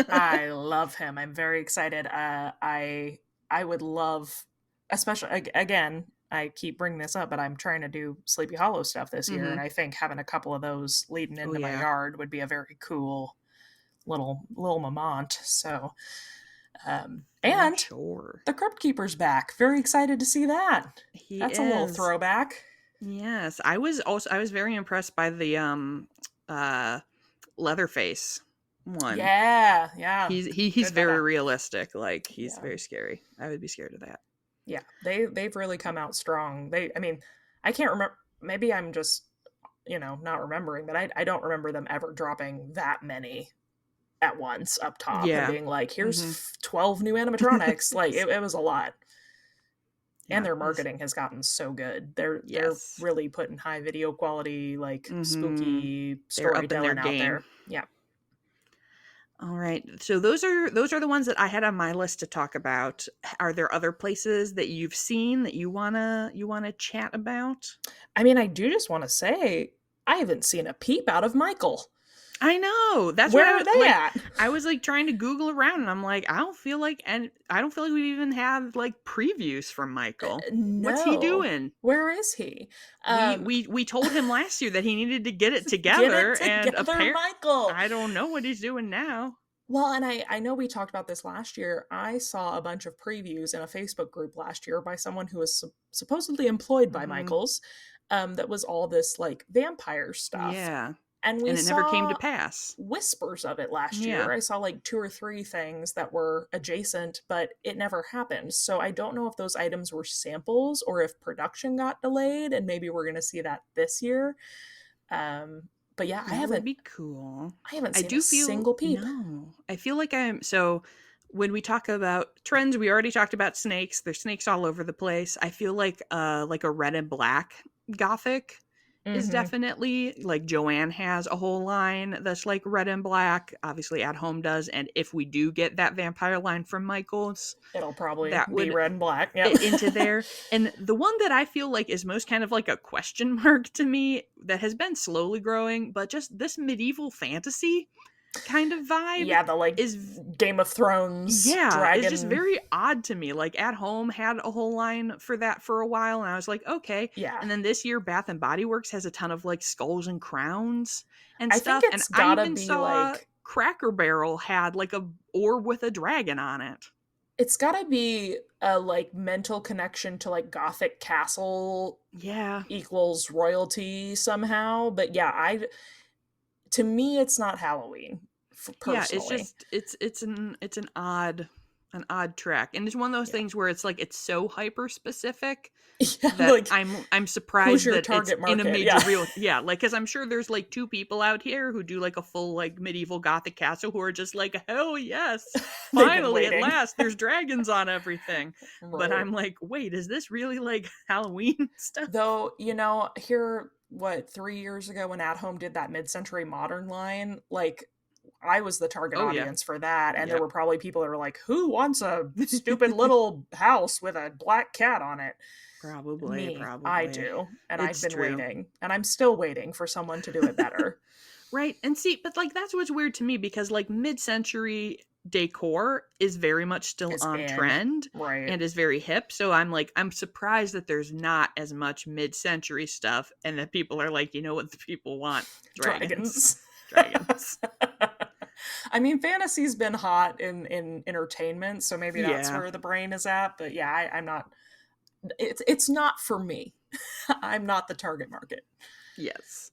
B: I love him. I'm very excited. I would love, especially again, I keep bringing this up, but I'm trying to do Sleepy Hollow stuff this year, and I think having a couple of those leading
A: Oh
B: into my
A: yeah.
B: yard would be a very cool little moment. So,
A: For
B: and
A: sure.
B: the Crypt Keeper's back. Very excited to see that.
A: He
B: That's a little
A: is.
B: throwback.
A: Yes. I was very impressed by the uh Leatherface one.
B: Yeah, yeah.
A: He's
B: Good
A: very
B: meta.
A: realistic. Like he's
B: Yeah.
A: very scary. I would be scared of that.
B: Yeah, they've really come out strong. I mean, I can't remember. Maybe I'm just not remembering, but I don't remember them ever dropping that many at once up top and
A: Yeah.
B: being like,
A: Mm-hmm.
B: here's 12 new animatronics. Like it was a lot. And
A: Yeah.
B: their marketing has gotten so good. They're
A: Yes.
B: really putting high video quality, like
A: Mm-hmm.
B: spooky
A: They're up in their
B: storytelling out
A: game.
B: there. Yeah.
A: All right. So those are the ones that I had on my list to talk about. Are there other places that you've seen that you wanna chat about?
B: I mean, I do just want to say I haven't seen a peep out of Michael.
A: I know. That's what
B: Where are they at?
A: I was like trying to Google around and I'm like, I don't feel like we even have like previews from Michael. What's he
B: No.
A: doing?
B: Where is he?
A: We told him last year that he needed to get it
B: Get it
A: together and
B: together, Michael.
A: I don't know what he's doing now.
B: Well, and I know we talked about this last year. I saw a bunch of previews in a Facebook group last year by someone who was supposedly employed by
A: Mhm.
B: Michael's, that was all this like vampire stuff.
A: Yeah.
B: And we
A: And it never came to
B: saw
A: pass.
B: whispers of it last
A: Yeah.
B: year. I saw like 2 or 3 things that were adjacent, but it never happened. So I don't know if those items were samples or if production got delayed, and maybe we're going to see that this year. But yeah,
A: That would be cool.
B: I haven't
A: I
B: seen a
A: do feel
B: single peep.
A: no. I feel like so when we talk about trends, we already talked about snakes. There's snakes all over the place. I feel like a red and black gothic is
B: Mm-hmm.
A: definitely like Joanne has a whole line that's like red and black. Obviously At Home does, and if we do get that vampire line from Michaels,
B: It'll probably
A: that
B: be
A: would
B: red and black. Yep.
A: fit into there. And the one that I feel like is most kind of like a question mark to me that has been slowly growing, but just this medieval fantasy kind of vibe
B: Yeah, the like
A: is
B: Game of Thrones
A: yeah, it's just
B: dragon.
A: very odd to me. Like At Home had a whole line for that for a while and I was like, okay.
B: Yeah.
A: And then this year Bath and Body Works has a ton of like skulls and crowns and
B: I think
A: stuff. And
B: it's
A: I
B: gotta
A: even
B: be
A: saw
B: like
A: Cracker Barrel had like a orb with a dragon on it.
B: it's gotta be a like mental connection to like Gothic castle
A: Yeah.
B: equals royalty somehow. But yeah, I to me it's not Halloween
A: Yeah, it's
B: personally.
A: just it's an odd track. And it's one of those
B: Yeah.
A: things where it's like it's so hyper specific
B: Yeah,
A: that
B: like
A: I'm
B: who's
A: surprised
B: your
A: that it's
B: target
A: in a
B: market?
A: major
B: Yeah.
A: real yeah, like cuz I'm sure there's like 2 people out here who do like a full like medieval gothic castle who are just like, "Hell yes.
B: They've been
A: Finally at
B: waiting.
A: last there's dragons on everything." But
B: Right.
A: I'm like, "Wait, is this really like Halloween stuff?"
B: Though, here, what, 3 years ago when At Home did that mid-century modern line, like, I was the target
A: Oh yeah.
B: audience for that, and there
A: Yep.
B: were probably people that were like, "Who wants a stupid little house with a black cat on it?"
A: Probably,
B: Me, I
A: probably.
B: do, and I've
A: It's
B: been
A: true.
B: waiting, and I'm still waiting for someone to do it better.
A: Right. And see, but like that's what's weird to me because like mid-century decor is very much still
B: Is
A: on
B: in.
A: trend
B: Right.
A: and is very hip. So I'm surprised that there's not as much mid-century stuff and that people are like, you know what the people want? Dragons.
B: Dragons.
A: Dragons.
B: I mean, fantasy's been hot in entertainment, so maybe that's
A: Yeah.
B: where the brain is at. But yeah, I'm not. It's not for me. I'm not the target market.
A: Yes.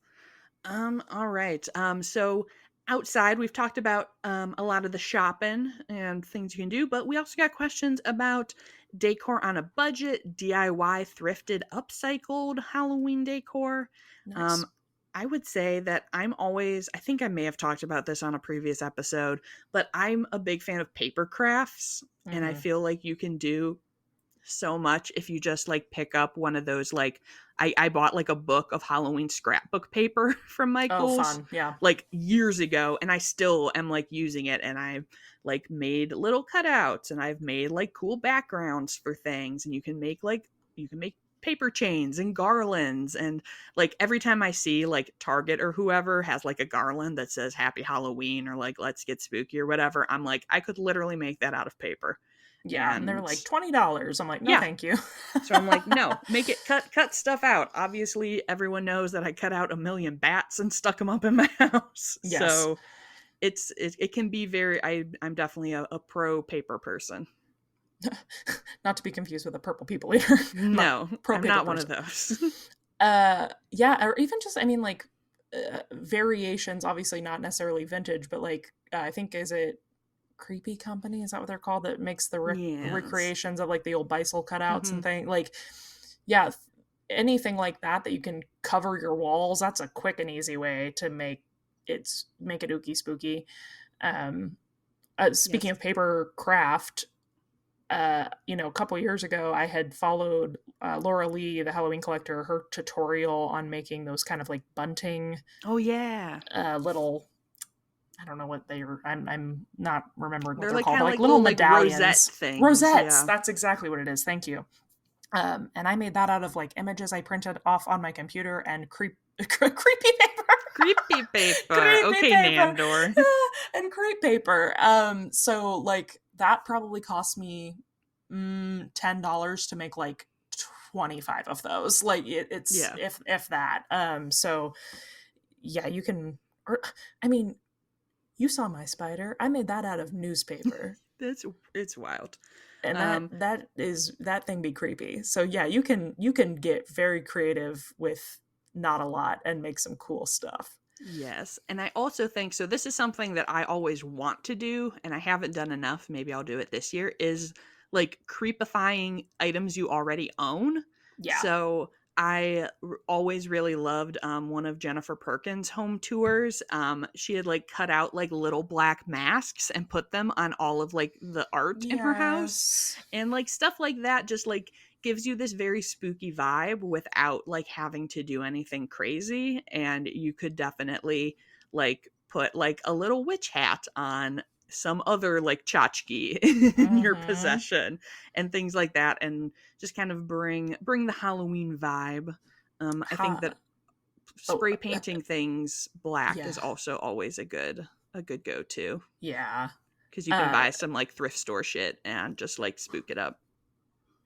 A: All right. So outside we've talked about a lot of the shopping and things you can do, but we also got questions about decor on a budget, DIY, thrifted, upcycled Halloween decor.
B: Nice.
A: Um I would say that I think I may have talked about this on a previous episode, but I'm a big fan of paper crafts. And I
B: Mm-hmm.
A: feel like you can do so much if you just like pick up one of those, like I bought like a book of Halloween scrapbook paper from
B: Oh,
A: Michael's
B: fun. Yeah.
A: like years ago, and I still am like using it, and I've like made little cutouts, and I've made like cool backgrounds for things, and you can make paper chains and garlands, and like every time I see like Target or whoever has like a garland that says Happy Halloween or like Let's Get Spooky or whatever, I'm like, I could literally make that out of paper.
B: Yeah. And they're
A: And
B: like $20. I'm like, no,
A: yeah,
B: thank you.
A: so I'm like, no, make it, cut stuff out. Obviously, everyone knows that I cut out a million bats and stuck them up in my house.
B: Yes.
A: So it can be very. I'm definitely a pro paper person.
B: Not to be confused with a purple people eater. I'm a
A: No,
B: pro
A: I'm
B: paper
A: not one of
B: person.
A: those.
B: Yeah, or even just, I mean, like variations. Obviously, not necessarily vintage, but like I think, is it Creepy Company? Is that what they're called? That makes the
A: Yes.
B: recreations of like the old Beisel cutouts
A: Mm-hmm.
B: and things. Like, yeah, anything like that that you can cover your walls. That's a quick and easy way to make it ooky spooky. Um, Speaking
A: Yes.
B: of paper craft, a couple years ago, I had followed Laura Lee, the Halloween collector, her tutorial on making those kind of like bunting
A: Oh yeah.
B: little. I don't know what they are. I'm not remembering what
A: They're
B: they're
A: like
B: called,
A: kind
B: but
A: of
B: like
A: like
B: little
A: little like rosette
B: medallions,
A: things.
B: rosettes.
A: Yeah.
B: That's exactly what it is. Thank you. And I made that out of like images I printed off on my computer and creepy paper.
A: Creepy paper.
B: Creepy
A: Okay,
B: paper
A: Nandor.
B: and crepe paper. So like that probably cost me $10 to make like 25 of those. Like it's
A: Yeah.
B: if that. So yeah, you can. Or I mean, you saw my spider. I made that out of newspaper.
A: It's wild.
B: And
A: Um,
B: that thing be creepy. So yeah, you can get very creative with not a lot and make some cool stuff.
A: Yes. And I also think so. This is something that I always want to do, and I haven't done enough. Maybe I'll do it this year. Is like creepifying items you already own.
B: Yeah.
A: So always really loved one of Jennifer Perkins' home tours. She had like cut out like little black masks and put them on all of like the art in her house,
B: Yes.
A: and like stuff like that. Just like gives you this very spooky vibe without like having to do anything crazy, and you could definitely like put like a little witch hat on some other like tchotchke in your
B: Mm-hmm.
A: possession and things like that, and just kind of bring the Halloween vibe. I think
B: Ha.
A: that
B: Oh,
A: spray painting things black
B: yeah.
A: is also always a good go-to,
B: Yeah.
A: because you can
B: Uh,
A: buy some like thrift store shit and just like spook it up.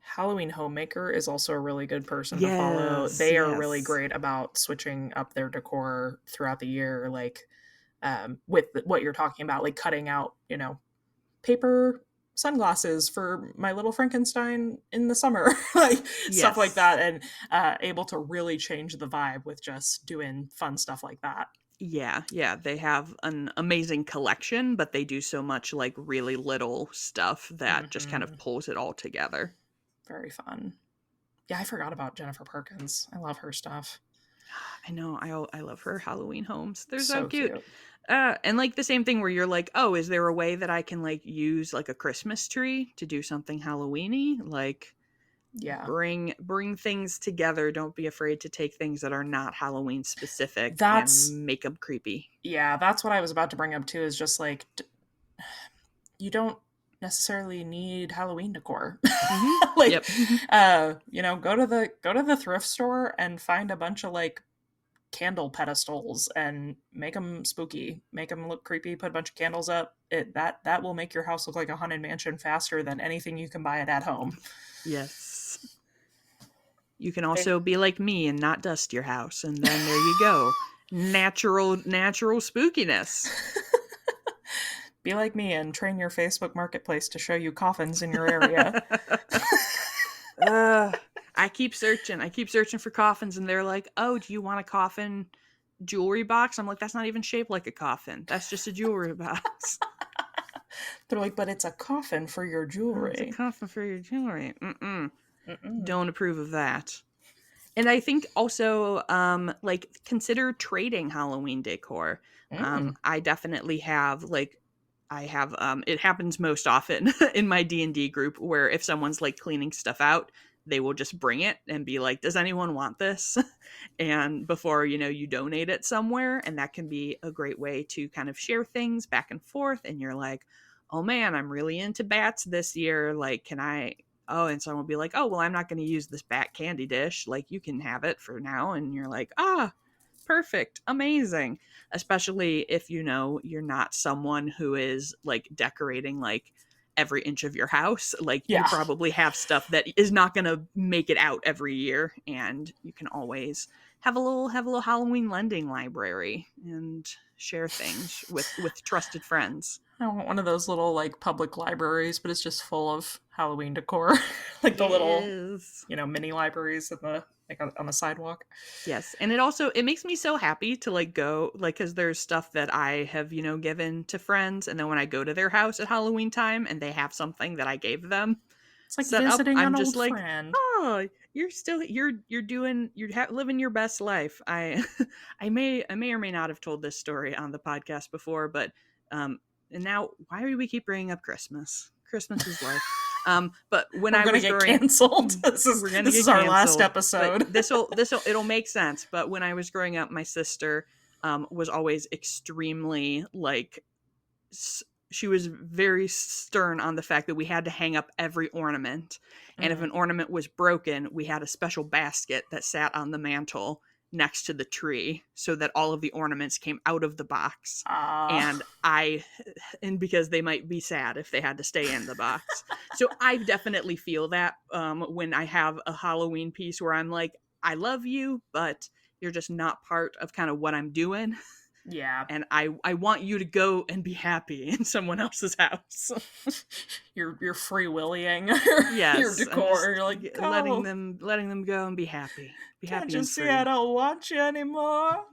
B: Halloween Homemaker is also a really good person to follow.
A: Yes,
B: They are really
A: yes.
B: great about switching up their decor throughout the year, like with what you're talking about, like cutting out, paper sunglasses for my little Frankenstein in the summer, like stuff like
A: Yes.
B: that, and able to really change the vibe with just doing fun stuff like that.
A: Yeah, yeah, they have an amazing collection, but they do so much like really little stuff that just kind
B: Hmm.
A: of pulls it all together.
B: Very fun. Yeah, I forgot about Jennifer Perkins. I love her stuff.
A: I know, I love her Halloween homes. They're so
B: So
A: cute.
B: cute.
A: And like the same thing where you're like, oh, is there a way that I can like use like a Christmas tree to do something Halloweeny? Like
B: Yeah.
A: bring things together. Don't be afraid to take things that are not Halloween specific
B: That's
A: and make them creepy.
B: yeah, that's what I was about to bring up too, is just like you don't necessarily need Halloween decor.
A: Mm-hmm.
B: Like
A: Yep.
B: go to the thrift store and find a bunch of like candle pedestals and make them spooky, make them look creepy, put a bunch of candles up. That will make your house look like a haunted mansion faster than anything you can buy it at home.
A: Yes. You can
B: They
A: also be like me and not dust your house, and then there you go. Natural spookiness.
B: Be like me and train your Facebook marketplace to show you coffins in your area.
A: uh, I keep searching. I keep searching for coffins, and they're like, "Oh, do you want a coffin jewelry box?" I'm like, "That's not even shaped like a coffin. That's just a jewelry box."
B: They're like, but it's a coffin for your
A: Oh, it's a
B: jewelry.
A: coffin for your jewelry. Mm-mm.
B: Mm-mm.
A: Don't approve of that. And I think also, like, consider trading Halloween decor.
B: Mm.
A: I definitely have, like, I have, it happens most often in my D&D group where if someone's, like, cleaning stuff out, they will just bring it and be like, "Does anyone want this?" And before, you donate it somewhere, and that can be a great way to kind of share things back and forth, and you're like, "Oh, man, I'm really into bats this year, like, can I" Oh, and someone will be like, "Oh, well, I'm not gonna use this bat candy dish, like, you can have it for now," and you're like, "Ah, perfect, amazing." Especially if you're not someone who is like decorating like every inch of your house. Like you
B: Yeah.
A: probably have stuff that is not going to make it out every year, and you can always have a little Halloween lending library and share things with trusted friends.
B: I want one of those little like public libraries, but it's just full of Halloween decor, like the little,
A: Yes.
B: mini libraries in the like on the sidewalk.
A: Yes, and it makes me so happy to like go like cuz there's stuff that I have, given to friends, and then when I go to their house at Halloween time and they have something that I gave them
B: It's like
A: set up,
B: visiting
A: I'm
B: an
A: just
B: old
A: like,
B: friend.
A: "Oh, you're living your best life." I I may or may not have told this story on the podcast before, but um and now why do we keep bringing up Christmas? Christmas is life. But when
B: We're
A: I
B: gonna
A: was
B: get
A: growing
B: canceled. This is
A: we're gonna
B: this
A: get
B: is our last
A: canceled. But
B: episode.
A: this'll it'll make sense. But when I was growing up, my sister was always extremely like she was very stern on the fact that we had to hang up every ornament, and if
B: Mm.
A: an ornament was broken, we had a special basket that sat on the mantle next to the tree so that all of the ornaments came out of the box.
B: Ah.
A: And because they might be sad if they had to stay in the box. So I definitely feel that when I have a Halloween piece where I'm like, I love you, but you're just not part of kind of what I'm doing.
B: Yeah.
A: And I want you to go and be happy in someone else's house.
B: You're free willying your
A: Yes, I'm
B: decor.
A: just
B: You're like,
A: letting
B: go.
A: them go and be happy. Be
B: Can't
A: happy
B: you
A: and
B: see I
A: free.
B: don't want you anymore?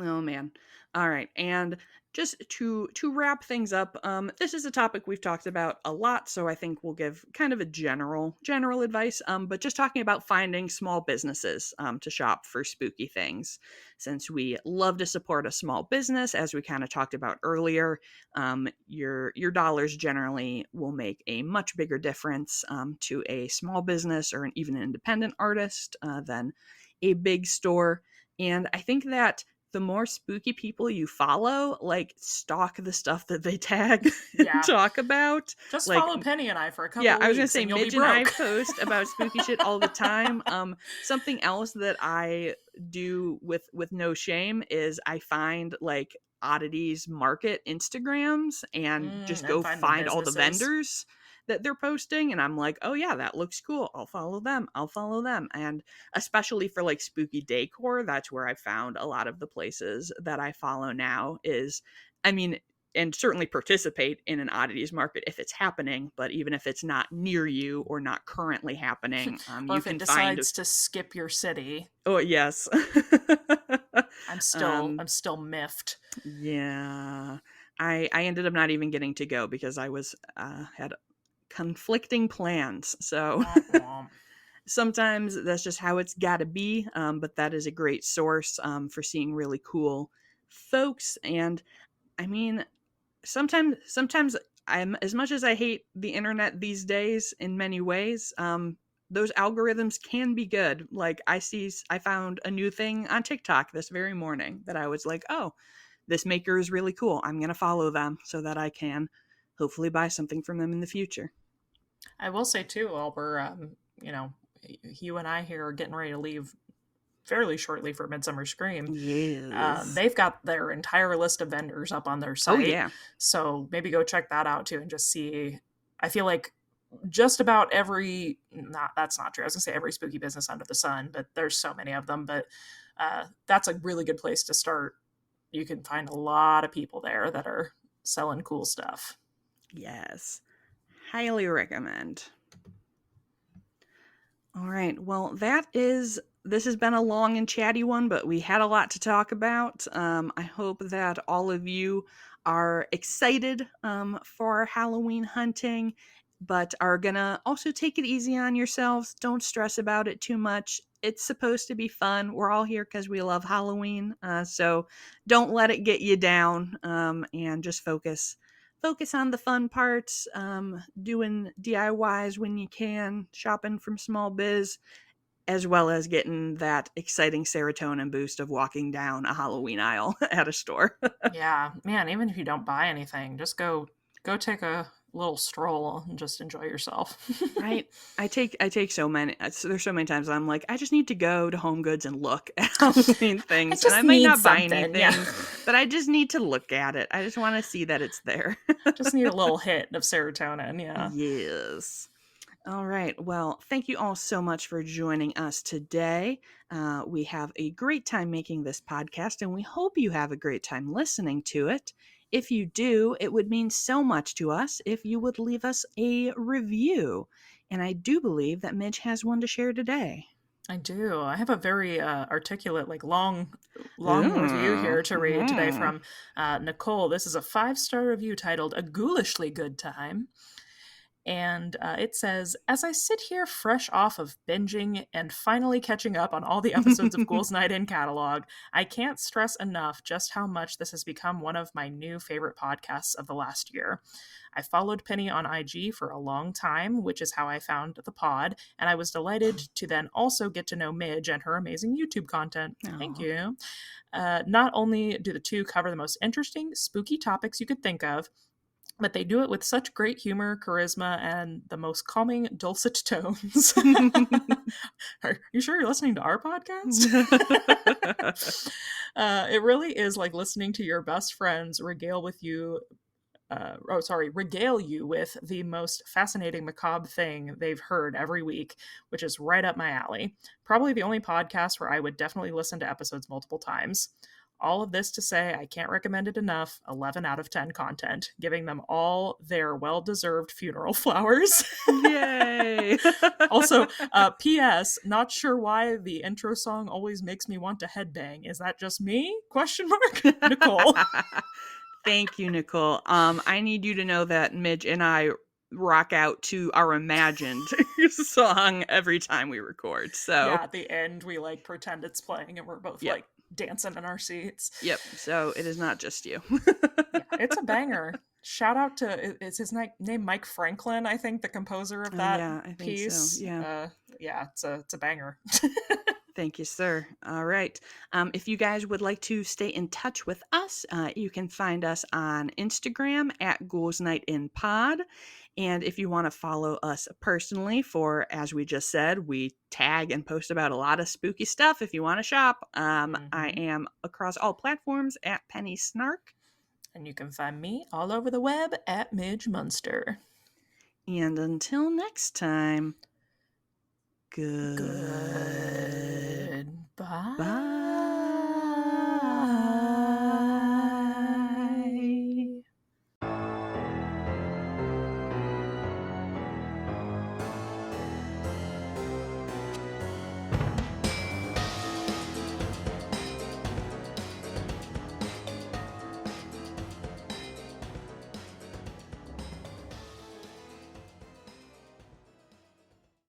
A: Oh man. All right. And just to wrap things up, this is a topic we've talked about a lot, so I think we'll give kind of a general advice. But just talking about finding small businesses to shop for spooky things, since we love to support a small business, as we kind of talked about earlier. Your dollars generally will make a much bigger difference to a small business or even an independent artist than a big store. And I think that the more spooky people you follow, like, stalk the stuff that they tag and
B: Yeah.
A: talk about.
B: Just
A: Like,
B: follow Penny and I for a
A: yeah,
B: couple
A: I was gonna
B: weeks
A: say
B: and you'll be
A: Midge and I
B: broke.
A: post about spooky shit all the time. Something else that I do with no shame is I find like oddities market Instagrams and just
B: And
A: go
B: find the
A: find all the
B: businesses.
A: vendors that they're posting, and I'm like, oh yeah, that looks cool. I'll follow them. And especially for like spooky decor, that's where I found a lot of the places that I follow now is, I mean, and certainly participate in an oddities market if it's happening, but even if it's not near you or not currently happening,
B: Or
A: you
B: if it
A: can find.
B: decides to skip your city.
A: Oh yes.
B: I'm still
A: um
B: I'm still miffed.
A: yeah, I ended up not even getting to go because I was had conflicting plans, so
B: Womp womp.
A: sometimes that's just how it's got to be. But that is a great source for seeing really cool folks. And I mean, sometimes I'm, as much as I hate the internet these days in many ways, those algorithms can be good. Like I found a new thing on TikTok this very morning that I was like, oh, this maker is really cool. I'm going to follow them so that I can hopefully buy something from them in the future.
B: I will say too, while we're you and I here are getting ready to leave fairly shortly for Midsummer Scream.
A: Yes.
B: They've got their entire list of vendors up on their
A: Oh
B: site,
A: yeah.
B: so maybe go check that out too and just see. I feel like just about every not that's not true. I was gonna say every spooky business under the sun, but there's so many of them. But that's a really good place to start. You can find a lot of people there that are selling cool stuff.
A: Yes. Highly recommend. All right. Well, this has been a long and chatty one, but we had a lot to talk about. I hope that all of you are excited for Halloween hunting. but are gonna also take it easy on yourselves. Don't stress about it too much. It's supposed to be fun. We're all here because we love Halloween. So don't let it get you down, and just focus on the fun parts, doing DIYs when you can, shopping from small biz, as well as getting that exciting serotonin boost of walking down a Halloween aisle at a store.
B: Yeah, man, even if you don't buy anything, just go take a little stroll and just enjoy yourself.
A: Right. I take so many, there's so many times I'm like, I just need to go to Home Goods and look at Halloween
B: I
A: things, and I
B: just
A: might
B: need
A: not buy
B: something. Yeah.
A: anything, but I just need to look at it. I just want to see that it's there.
B: Just need a little hit of serotonin. Yeah.
A: Yes. All right. Well, thank you all so much for joining us today. We have a great time making this podcast, and we hope you have a great time listening to it. If you do, it would mean so much to us if you would leave us a review. And I do believe that Midge has one to share today.
B: I do. I have a very articulate, like long review
A: Ooh,
B: here to read today from Nicole. This is a 5-star review titled "A Ghoulishly Good Time." And it says, as I sit here fresh off of binging and finally catching up on all the episodes of Ghouls Night In catalog, I can't stress enough just how much this has become one of my new favorite podcasts of the last year. I followed Penny on IG for a long time, which is how I found the pod, and I was delighted to then also get to know Midge and her amazing YouTube content.
A: Aww.
B: Thank you. Not only do the two cover the most interesting, spooky topics you could think of, but they do it with such great humor, charisma, and the most calming, dulcet tones. Are you sure you're listening to our podcast? It really is like listening to your best friends regale you with the most fascinating macabre thing they've heard every week, which is right up my alley. Probably the only podcast where I would definitely listen to episodes multiple times. All of this to say, I can't recommend it enough. 11 out of 10 content, giving them all their well-deserved funeral flowers.
A: Yay!
B: Also, P.S. Not sure why the intro song always makes me want to headbang. Is that just me? Question mark. Nicole.
A: Thank you, Nicole. I need you to know that Midge and I rock out to our imagined song every time we record. So
B: yeah, at the end we like pretend it's playing and we're both like dancing in our seats.
A: Yep. So it is not just you.
B: Yeah, it's a banger. Shout out to, is his name Mike Franklin, I think, the composer of that piece.
A: So. Yeah.
B: It's a banger.
A: Thank you, sir. All right. If you guys would like to stay in touch with us, you can find us on Instagram at Ghouls Night In Pod. And if you want to follow us personally, for, as we just said, we tag and post about a lot of spooky stuff. If you want to shop, I am across all platforms at Penny Snark.
B: And you can find me all over the web at Midge Munster.
A: And until next time,
B: Goodbye.
A: Bye.